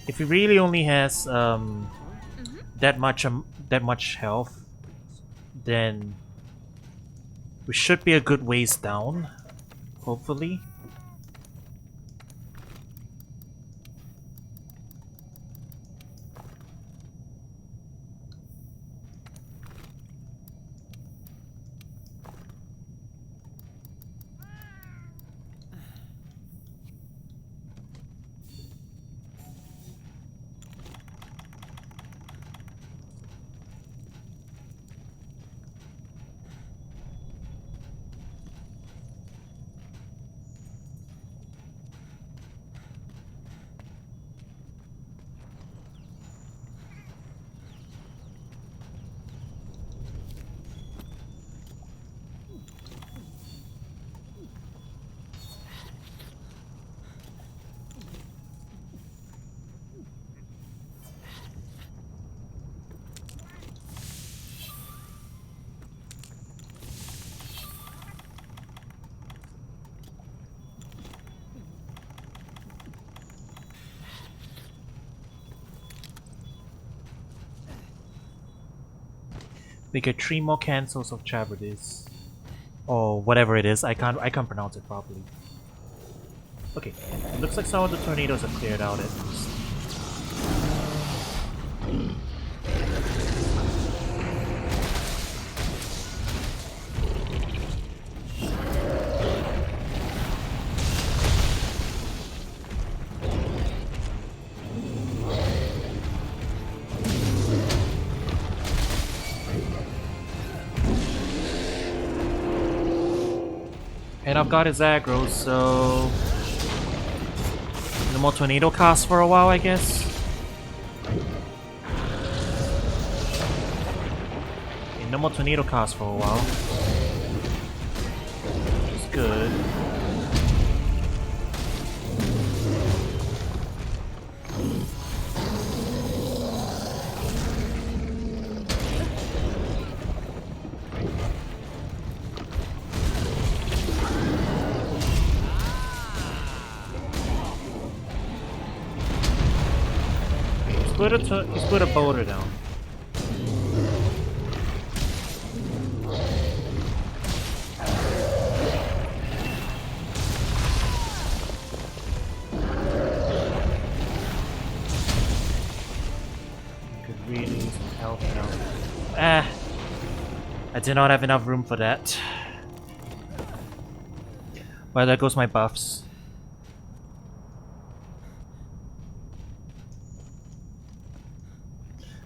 A: if he really only has that much health, then we should be a good ways down, hopefully. We get 3 more cancels of Chabardis. Or whatever it is, I can't pronounce it properly. Okay, it looks like some of the tornadoes have cleared out at least. And I've got his aggro, so no more tornado cast for a while, I guess. Okay, no more tornado cast for a while. Which is good. He's put a boulder down. Could really use some health now. I did not have enough room for that. Well, there goes my buffs.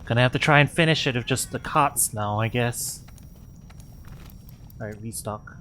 A: Gonna have to try and finish it with just the carts now, I guess. Alright, restock.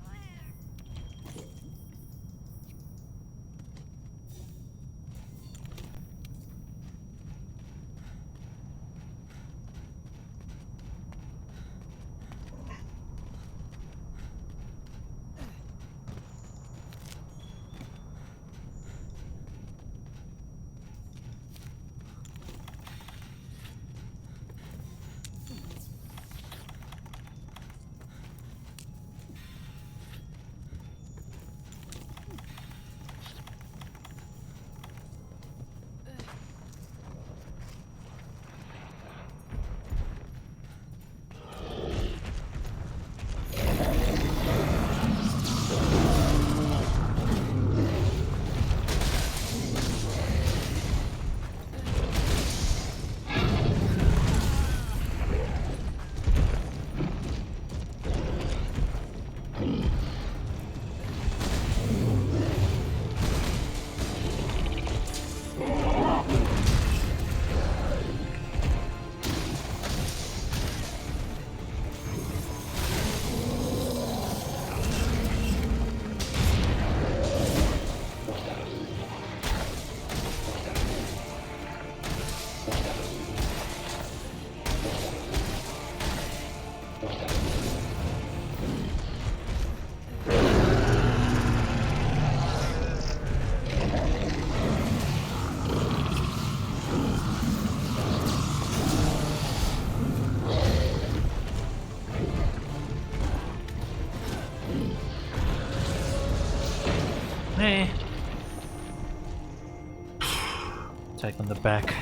A: Hey. Attack on the back.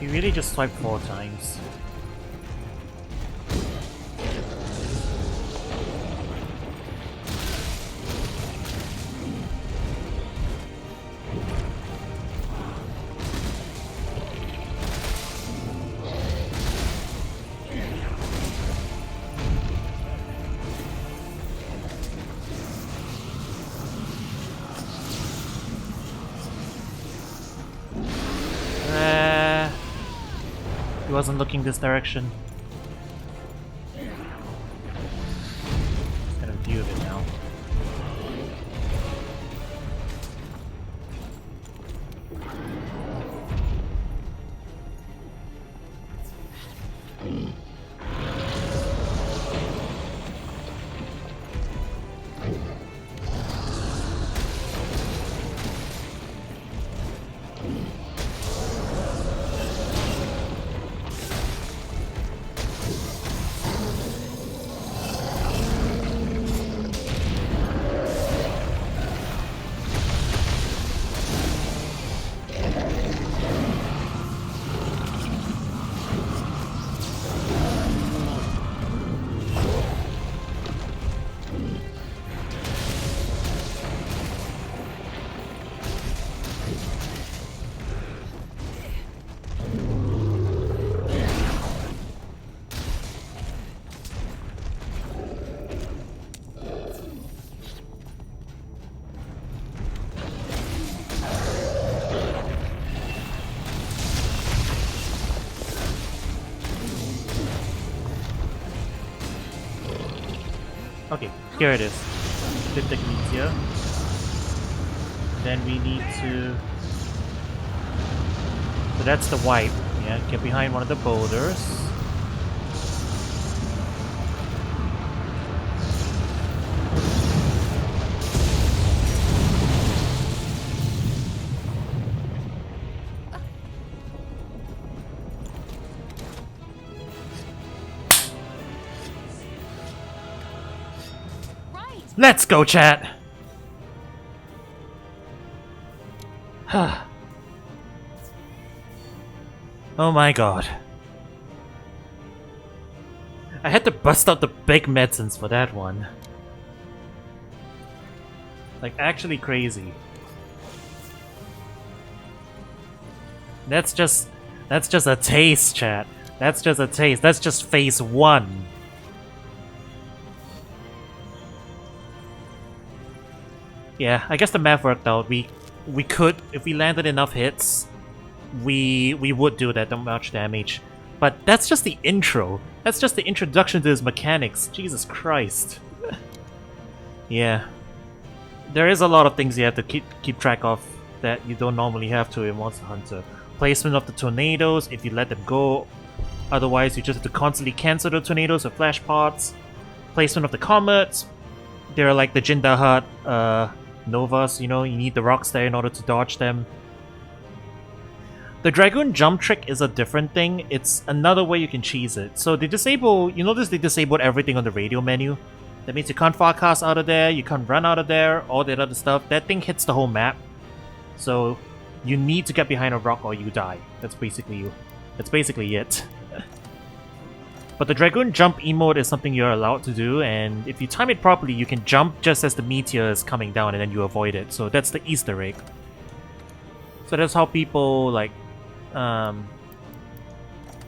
A: You really just swiped 4 times. He wasn't looking this direction. Just gonna view of it now. Okay, here it is. Good techniques here. Then we need to... So that's the wipe. Yeah, get behind one of the boulders. Let's go, chat! Oh my god. I had to bust out the big medicines for that one. Like, actually crazy. That's just a taste, chat. That's just a taste. That's just phase 1. Yeah, I guess the math worked out. We could, if we landed enough hits, we would do that much damage. But that's just the intro. That's just the introduction to his mechanics. Jesus Christ. Yeah. There is a lot of things you have to keep track of that you don't normally have to in Monster Hunter. Placement of the tornadoes, if you let them go. Otherwise, you just have to constantly cancel the tornadoes with flash pods. Placement of the comets. They're like the Jindahat Novas, you know, you need the rocks there in order to dodge them. The Dragoon jump trick is a different thing. It's another way you can cheese it. So they disable, you notice they disabled everything on the radio menu. That means you can't forecast out of there, you can't run out of there, all that other stuff. That thing hits the whole map. So you need to get behind a rock or you die. That's basically it. But the Dragoon jump emote is something you're allowed to do, and if you time it properly, you can jump just as the meteor is coming down and then you avoid it. So that's the Easter egg. So that's how people, like,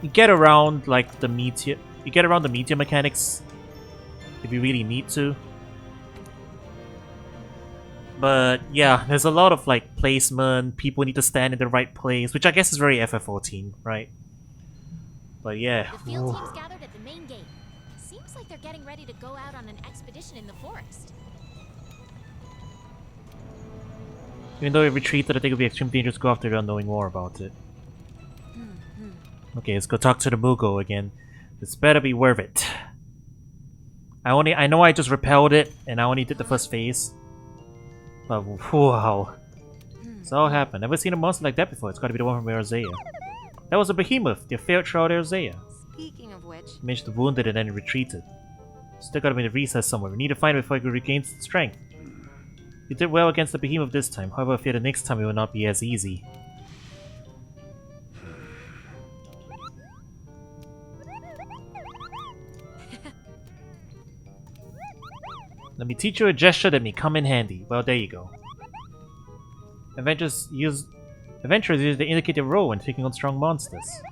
A: you get around, like, the meteor... You get around the meteor mechanics if you really need to. But yeah, there's a lot of, like, placement, people need to stand in the right place, which I guess is very FF14, right? But yeah.
B: The field team's gathered at the main gate. Seems like they're getting ready to go out on an expedition in the forest.
A: Even though it retreated, I think it would be extremely dangerous to go after without knowing more about it. Okay, let's go talk to the Mugo again. This better be worth it. I know I just repelled it, and I only did the first phase. But wow. It's all happened. Never seen a monster like that before. It's gotta be the one from Arizea. That was a behemoth. They failed throughout Arizea.
E: Speaking of which,
A: Managed to wound it and then it retreated. Still gotta be in the recess somewhere. We need to find it before it regains its strength. You did well against the behemoth this time. However, I fear the next time it will not be as easy. Let me teach you a gesture that may come in handy. Well, there you go. Adventurers use the indicative roll when taking on strong monsters.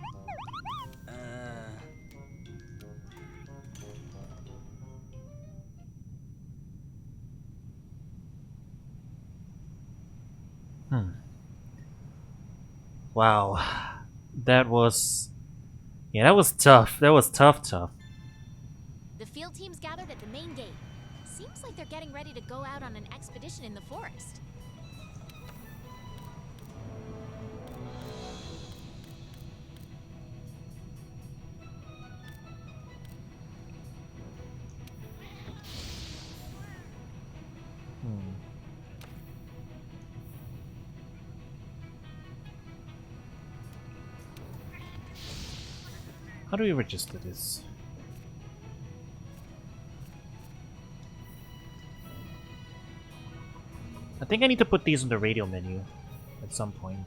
A: Wow. That was... Yeah, that was tough. That was tough.
B: The field team's gathered at the main gate. Seems like they're getting ready to go out on an expedition in the forest.
A: How do we register this? I think I need to put these in the radio menu at some point.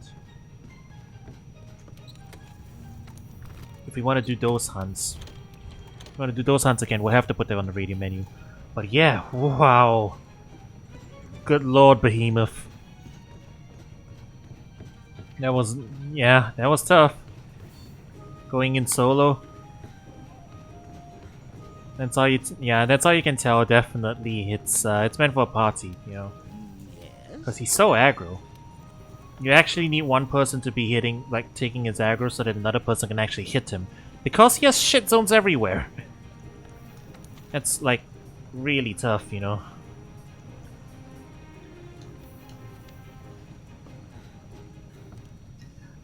A: If we want to do those hunts. If we want to do those hunts again, we'll have to put them on the radio menu. But yeah, wow. Good lord, Behemoth. That was... yeah, that was tough. Going in solo. That's all you... yeah, that's all you can tell, definitely. It's meant for a party, you know. Because he's so aggro. You actually need one person to be hitting, like, taking his aggro so that another person can actually hit him. Because he has shit zones everywhere. That's, like, really tough, you know.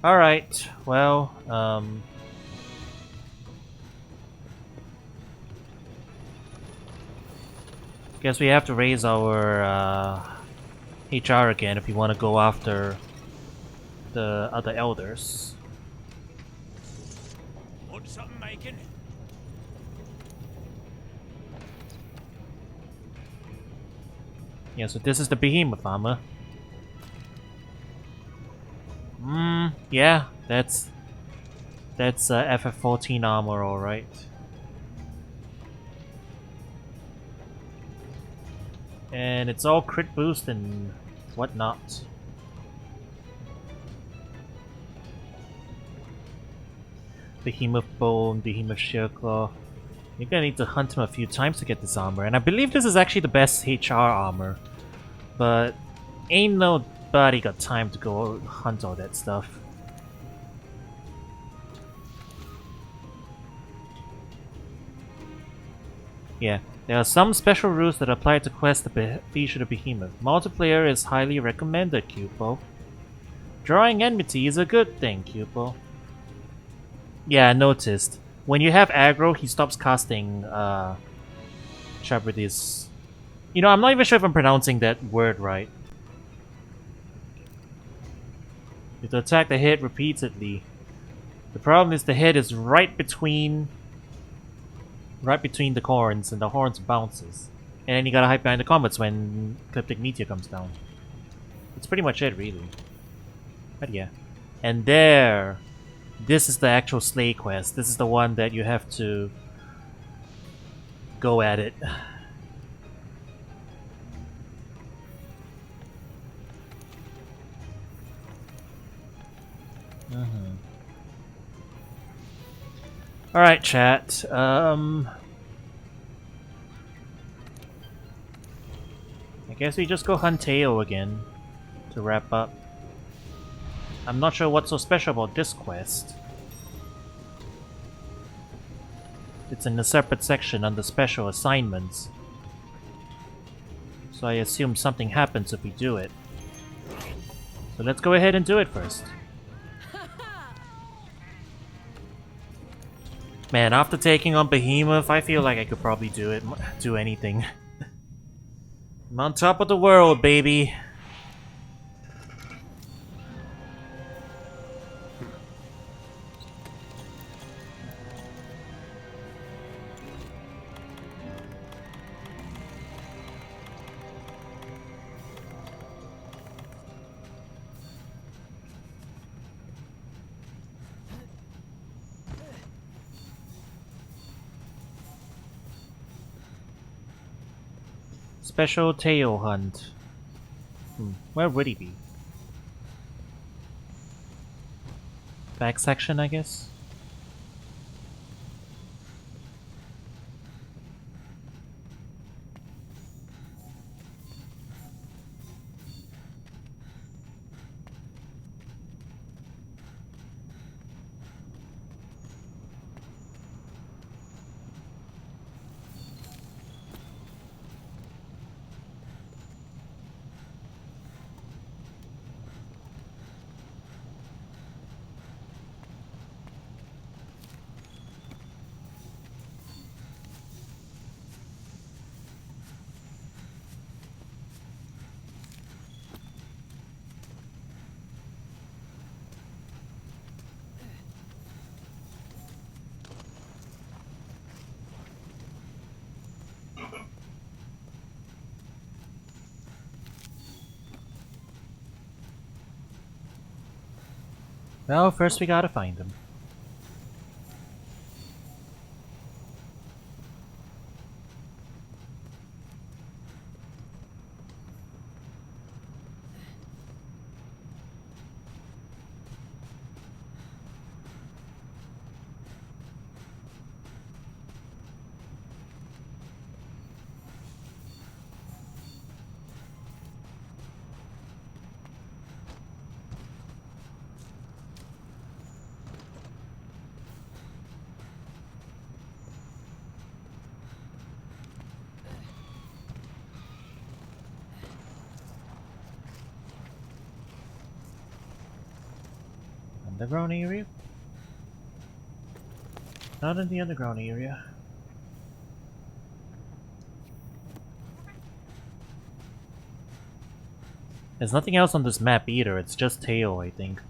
A: Alright, well, guess we have to raise our, HR again if we want to go after the other elders.
C: Want something making?
A: Yeah, so this is the Behemoth armor. Yeah, that's FF14 armor, alright. And it's all crit boost and whatnot. Behemoth Bone, Behemoth Shearclaw. You're gonna need to hunt him a few times to get this armor, and I believe this is actually the best HR armor. But ain't nobody got time to go hunt all that stuff. Yeah, there are some special rules that apply to quests that feature the Behemoth. Multiplayer is highly recommended, Cupo. Drawing enmity is a good thing, Cupo. Yeah, I noticed. When you have aggro, he stops casting Shabradis. You know, I'm not even sure if I'm pronouncing that word right. You have to attack the head repeatedly. The problem is the head is right between the horns, and the horns bounces. And then you gotta hide behind the comets when Ecliptic Meteor comes down. That's pretty much it, really. But yeah. And there! This is the actual Slay quest. This is the one that you have to go at it. Alright, chat. I guess we just go hunt Teo again to wrap up. I'm not sure what's so special about this quest. It's in a separate section under special assignments. So I assume something happens if we do it. So let's go ahead and do it first. Man, after taking on Behemoth, I feel like I could probably do anything. I'm on top of the world, baby. Special tail hunt. Where would he be? Back section, I guess? Well, first we gotta find him. Underground area? Not in the underground area. There's nothing else on this map either, it's just Tail, I think.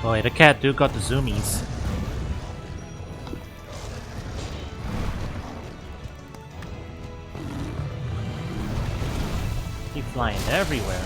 A: Oh, wait, the cat dude got the zoomies. Keep flying everywhere.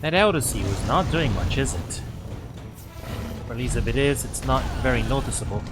A: That Eldersea was not doing much, is it? Or at least if it is, it's not very noticeable.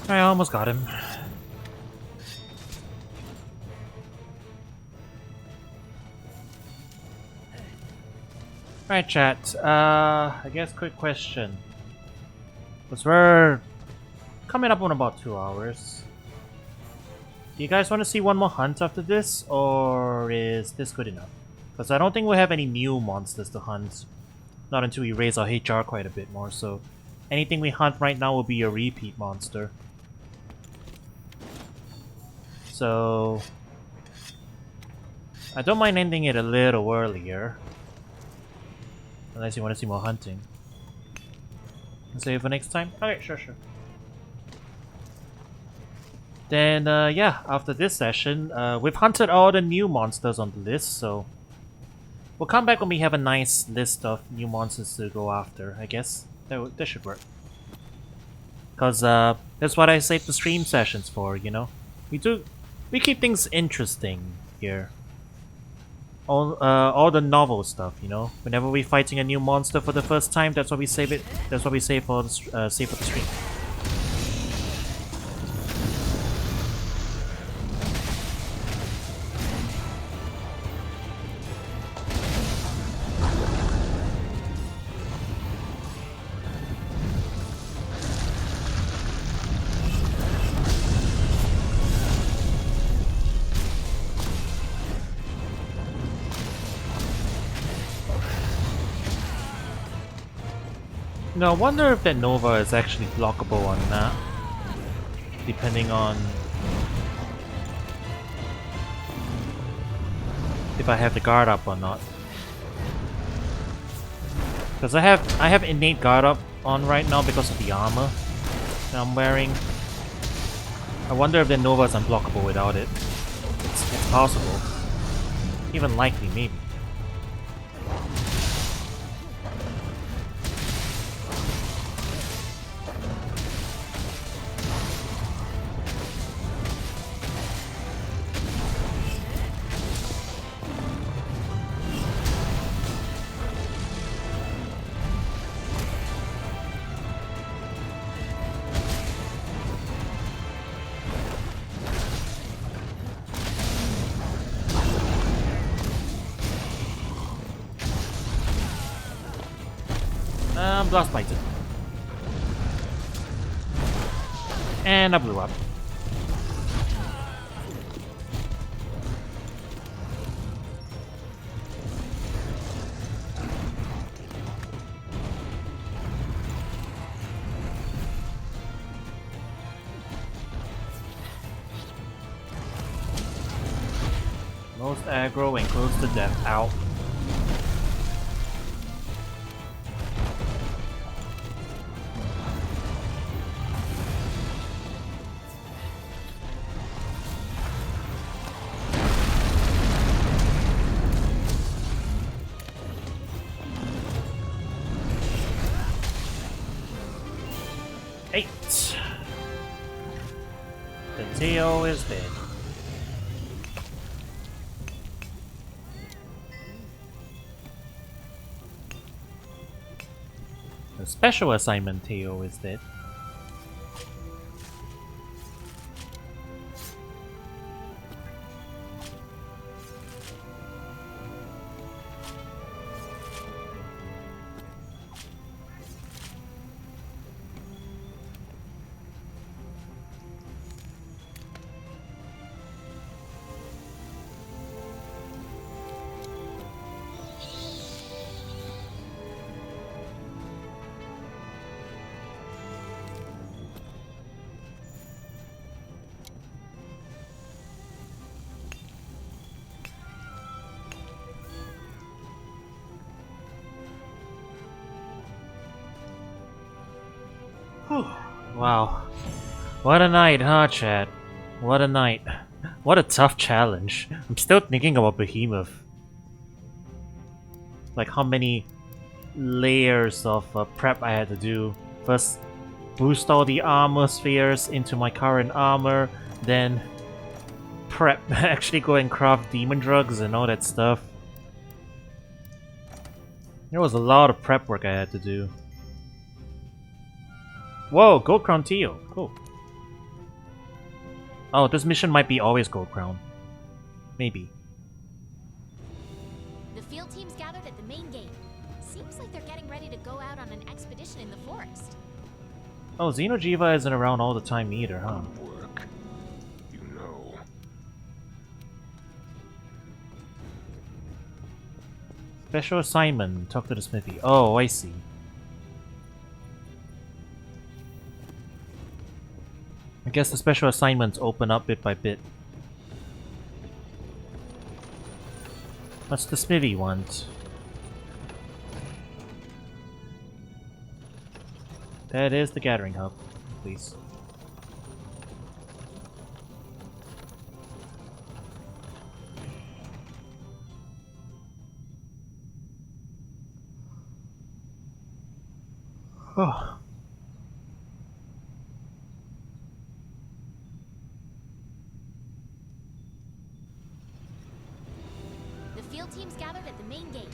A: I almost got him. Alright, chat. I guess quick question. Because we're coming up on about 2 hours. Do you guys want to see one more hunt after this, or is this good enough? Because I don't think we have any new monsters to hunt. Not until we raise our HR quite a bit more, so anything we hunt right now will be a repeat monster. So I don't mind ending it a little earlier. Unless you want to see more hunting. And save for next time? Okay, sure. Then, yeah, after this session, we've hunted all the new monsters on the list, so we'll come back when we have a nice list of new monsters to go after, I guess. That should work. Because, that's what I save the stream sessions for, you know? We keep things interesting here. All the novel stuff, you know. Whenever we're fighting a new monster for the first time, that's what we save it. That's what we save for the stream. No, I wonder if that Nova is actually blockable or not. Depending on if I have the guard up or not. Because I have innate guard up on right now because of the armor that I'm wearing. I wonder if the Nova is unblockable without it. It's possible. Even likely, maybe. Blast Bite. And I blew up. Most aggro and close to death. Ow. Theo is dead. The special assignment Theo is dead. Wow. What a night, huh, Chad? What a night. What a tough challenge. I'm still thinking about Behemoth. Like how many layers of prep I had to do. First, boost all the armor spheres into my current armor, then prep, actually go and craft demon drugs and all that stuff. There was a lot of prep work I had to do. Whoa, Gold Crown Teal. Cool. Oh, this mission might be always Gold Crown. Maybe.
B: The field team's gathered at the main gate. Seems like they're getting ready to go out on an expedition in the forest.
A: Oh, Xeno'jiiva isn't around all the time either, huh?
E: Work. You know.
A: Special assignment. Talk to the smithy. Oh, I see. I guess the special assignments open up bit by bit. What's the smithy want? That is the gathering hub, please. Oh.
B: The field team's gathered at the main gate.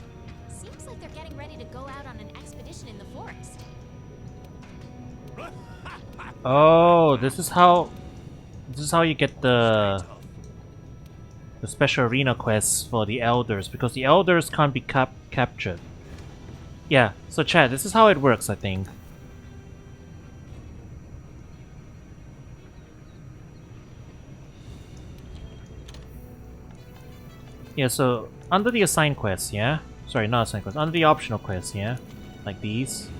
B: Seems like they're getting ready to go out on an expedition in the forest.
A: Oh, this is how you get the special arena quests for the elders, because the elders can't be captured. Yeah, so chat, this is how it works, I think. Yeah, so under the assigned quests, yeah? Sorry, not assigned quests, under the optional quests, yeah? Like these.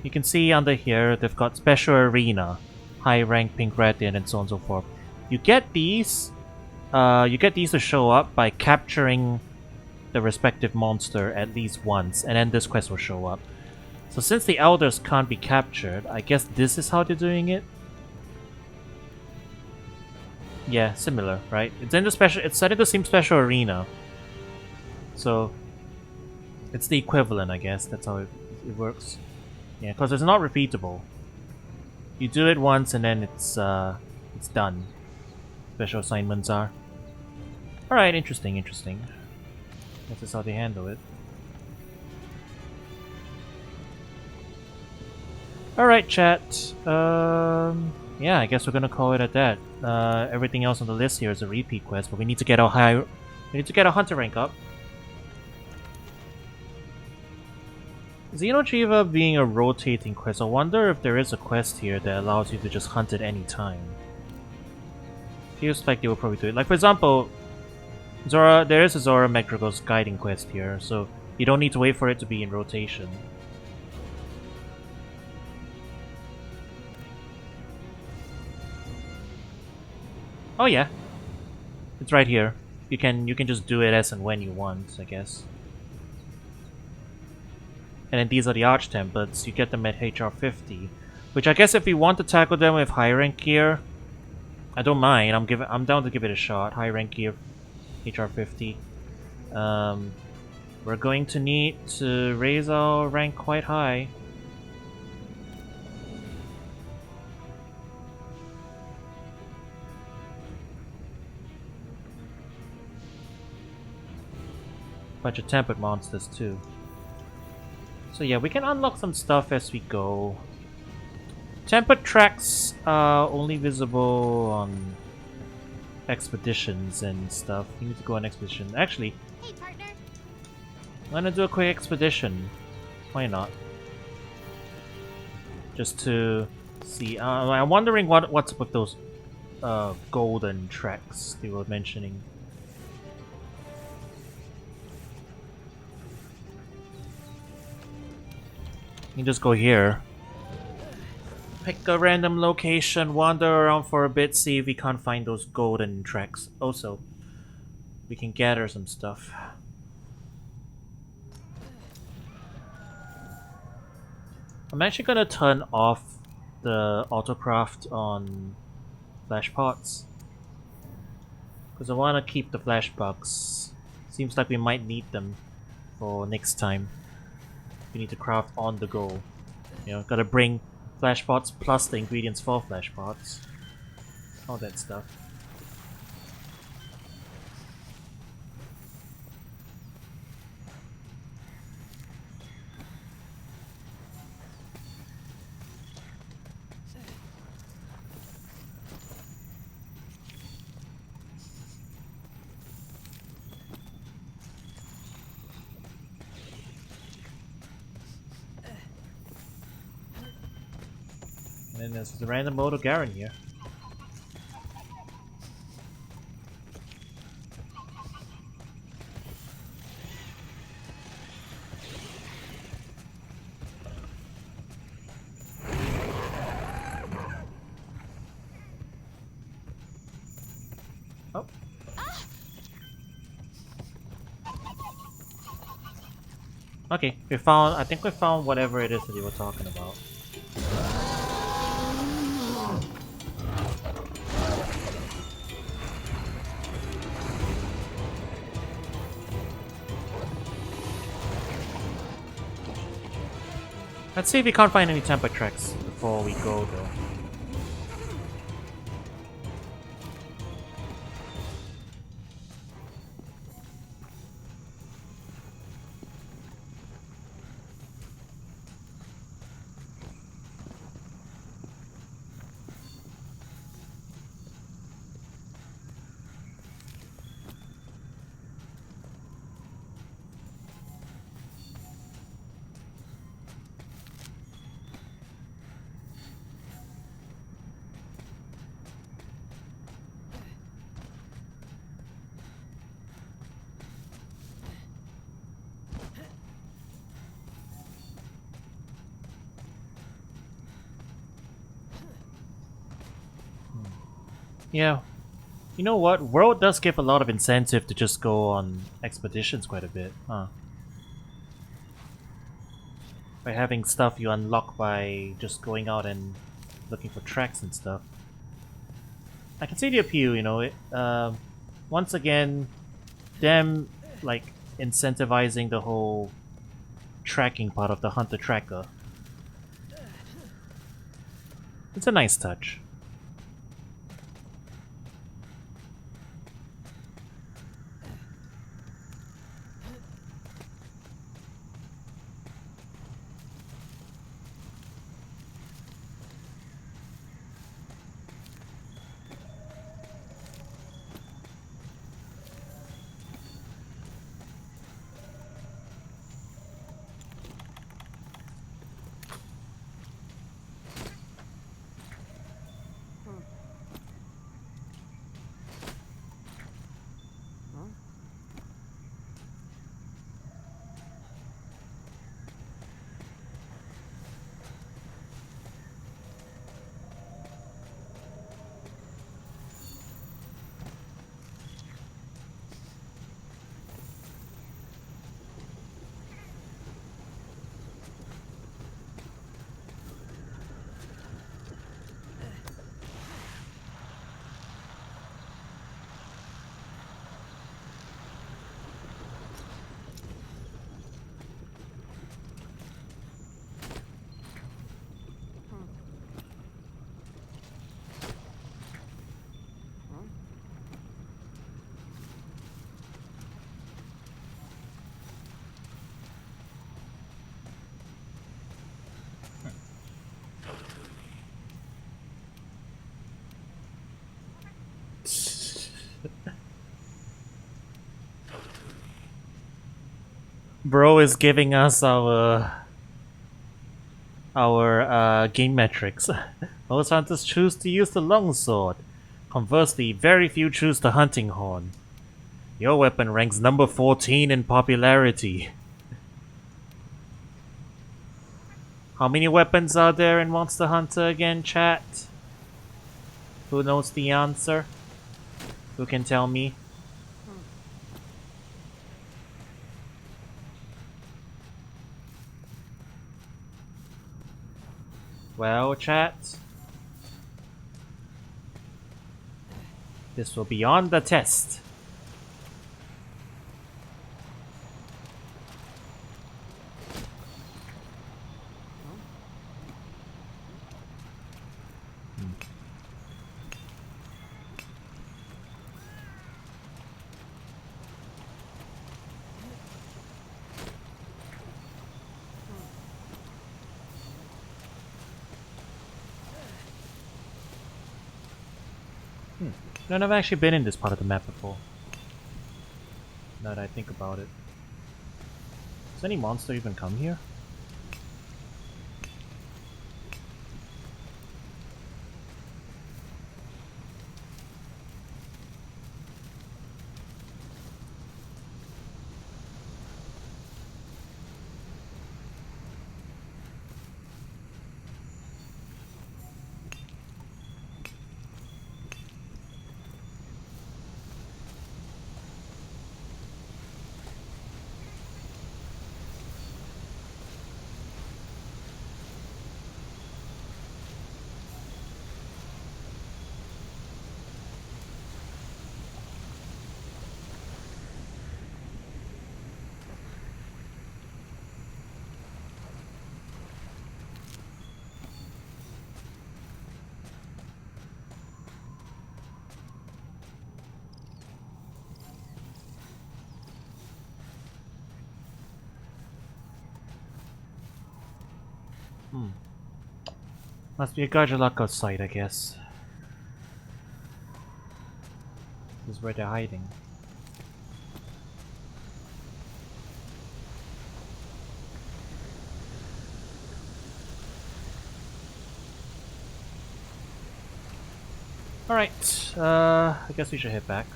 A: You can see under here, they've got special arena, high rank pink radiant, and so on and so forth. You get these to show up by capturing the respective monster at least once, and then this quest will show up. So since the elders can't be captured, I guess this is how they're doing it. Yeah, similar, right? It's in the special. It's set in the same special arena, so it's the equivalent, I guess. That's how it works. Yeah, because it's not repeatable. You do it once and then it's done. Special assignments are. All right, interesting, interesting. This is how they handle it. All right, chat. Yeah, I guess we're gonna call it at that. Everything else on the list here is a repeat quest, but we need to get our hunter rank up. Xeno'jiiva being a rotating quest, I wonder if there is a quest here that allows you to just hunt at any time. Feels like they will probably do it. Like for example, there is a Zora Megdrago's guiding quest here, so you don't need to wait for it to be in rotation. Oh yeah, it's right here. You can just do it as and when you want, I guess. And then these are the Arch Templates. You get them at HR 50, which I guess if we want to tackle them with high rank gear, I don't mind. I'm down to give it a shot. High rank gear, HR 50. We're going to need to raise our rank quite high. Bunch of tempered monsters too. So yeah, we can unlock some stuff as we go. Tempered tracks are only visible on expeditions and stuff. You need to go on expedition. Actually,
B: Hey, partner.
A: I'm gonna do a quick expedition. Why not? Just to see. I'm wondering what's up with those golden tracks they were mentioning. You can just go here. Pick a random location, wander around for a bit, see if we can't find those golden tracks. Also, we can gather some stuff. I'm actually gonna turn off the autocraft on flash pots, because I want to keep the flash bugs. Seems like we might need them for next time. We need to craft on the go. You know, gotta bring flash pots plus the ingredients for flash pots. All that stuff. And then there's the random Moto Garen here. Oh. Okay, we found. I think we found whatever it is that you were talking about. Let's see if we can't find any temper tracks before we go, though. Yeah. You know what? World does give a lot of incentive to just go on expeditions quite a bit, huh? By having stuff you unlock by just going out and looking for tracks and stuff. I can see the appeal, you know. Once again, them, like, incentivizing the whole tracking part of the Hunter Tracker. It's a nice touch. Bro is giving us our game metrics. Most hunters choose to use the longsword. Conversely, very few choose the hunting horn. Your weapon ranks number 14 in popularity. How many weapons are there in Monster Hunter again, chat? Who knows the answer? Who can tell me? Well, chat. This will be on the test. No, I've actually been in this part of the map before. Now that I think about it. Does any monster even come here? Must be a Garjalaka site, I guess. This is where they're hiding. Alright, I guess we should head back.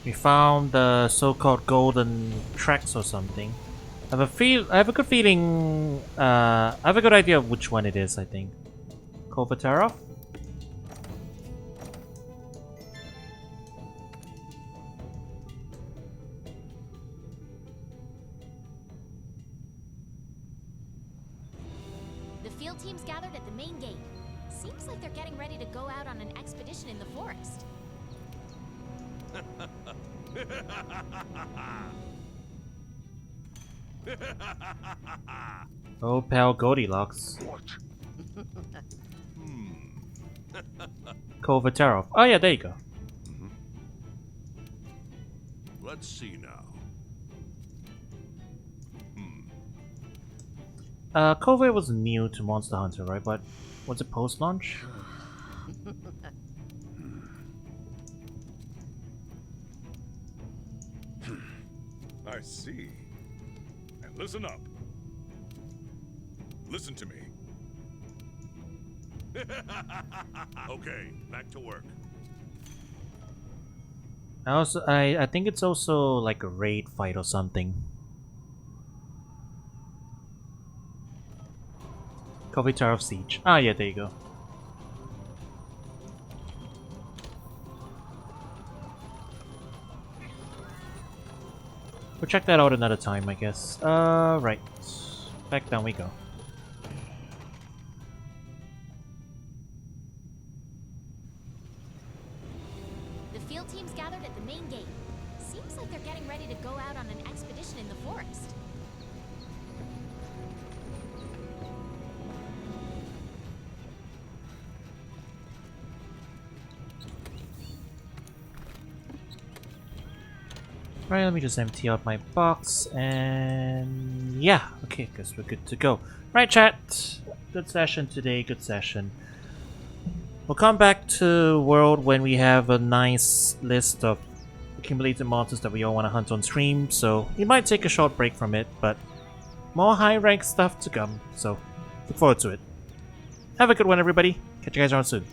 A: We found the so-called golden tracks or something. I have a good feeling, I have a good idea of which one it is, I think. Kovatarov?
B: The field team's gathered at the main gate. Seems like they're getting ready to go out on an expedition in the forest.
A: Oh, pal Goldilocks.
E: What?
A: Kovatarov. Oh yeah, there you go.
C: Let's see now.
A: Kove was new to Monster Hunter, right? But was it post-launch?
C: I see. And listen up. Listen to me. Okay, back to work.
A: I think it's also like a raid fight or something. Kovatarov Siege. Ah yeah, there you go. We'll check that out another time, I guess. Right. Back down we go.
B: The field team's gathered at the main gate. Seems like they're getting ready to go out on an expedition in the forest.
A: Right, let me just empty out my box and yeah, okay, guess we're good to go. Right, chat. Good session today, good session. We'll come back to World when we have a nice list of accumulated monsters that we all want to hunt on stream, so we might take a short break from it, but more high rank stuff to come, so look forward to it. Have a good one, everybody. Catch you guys around soon.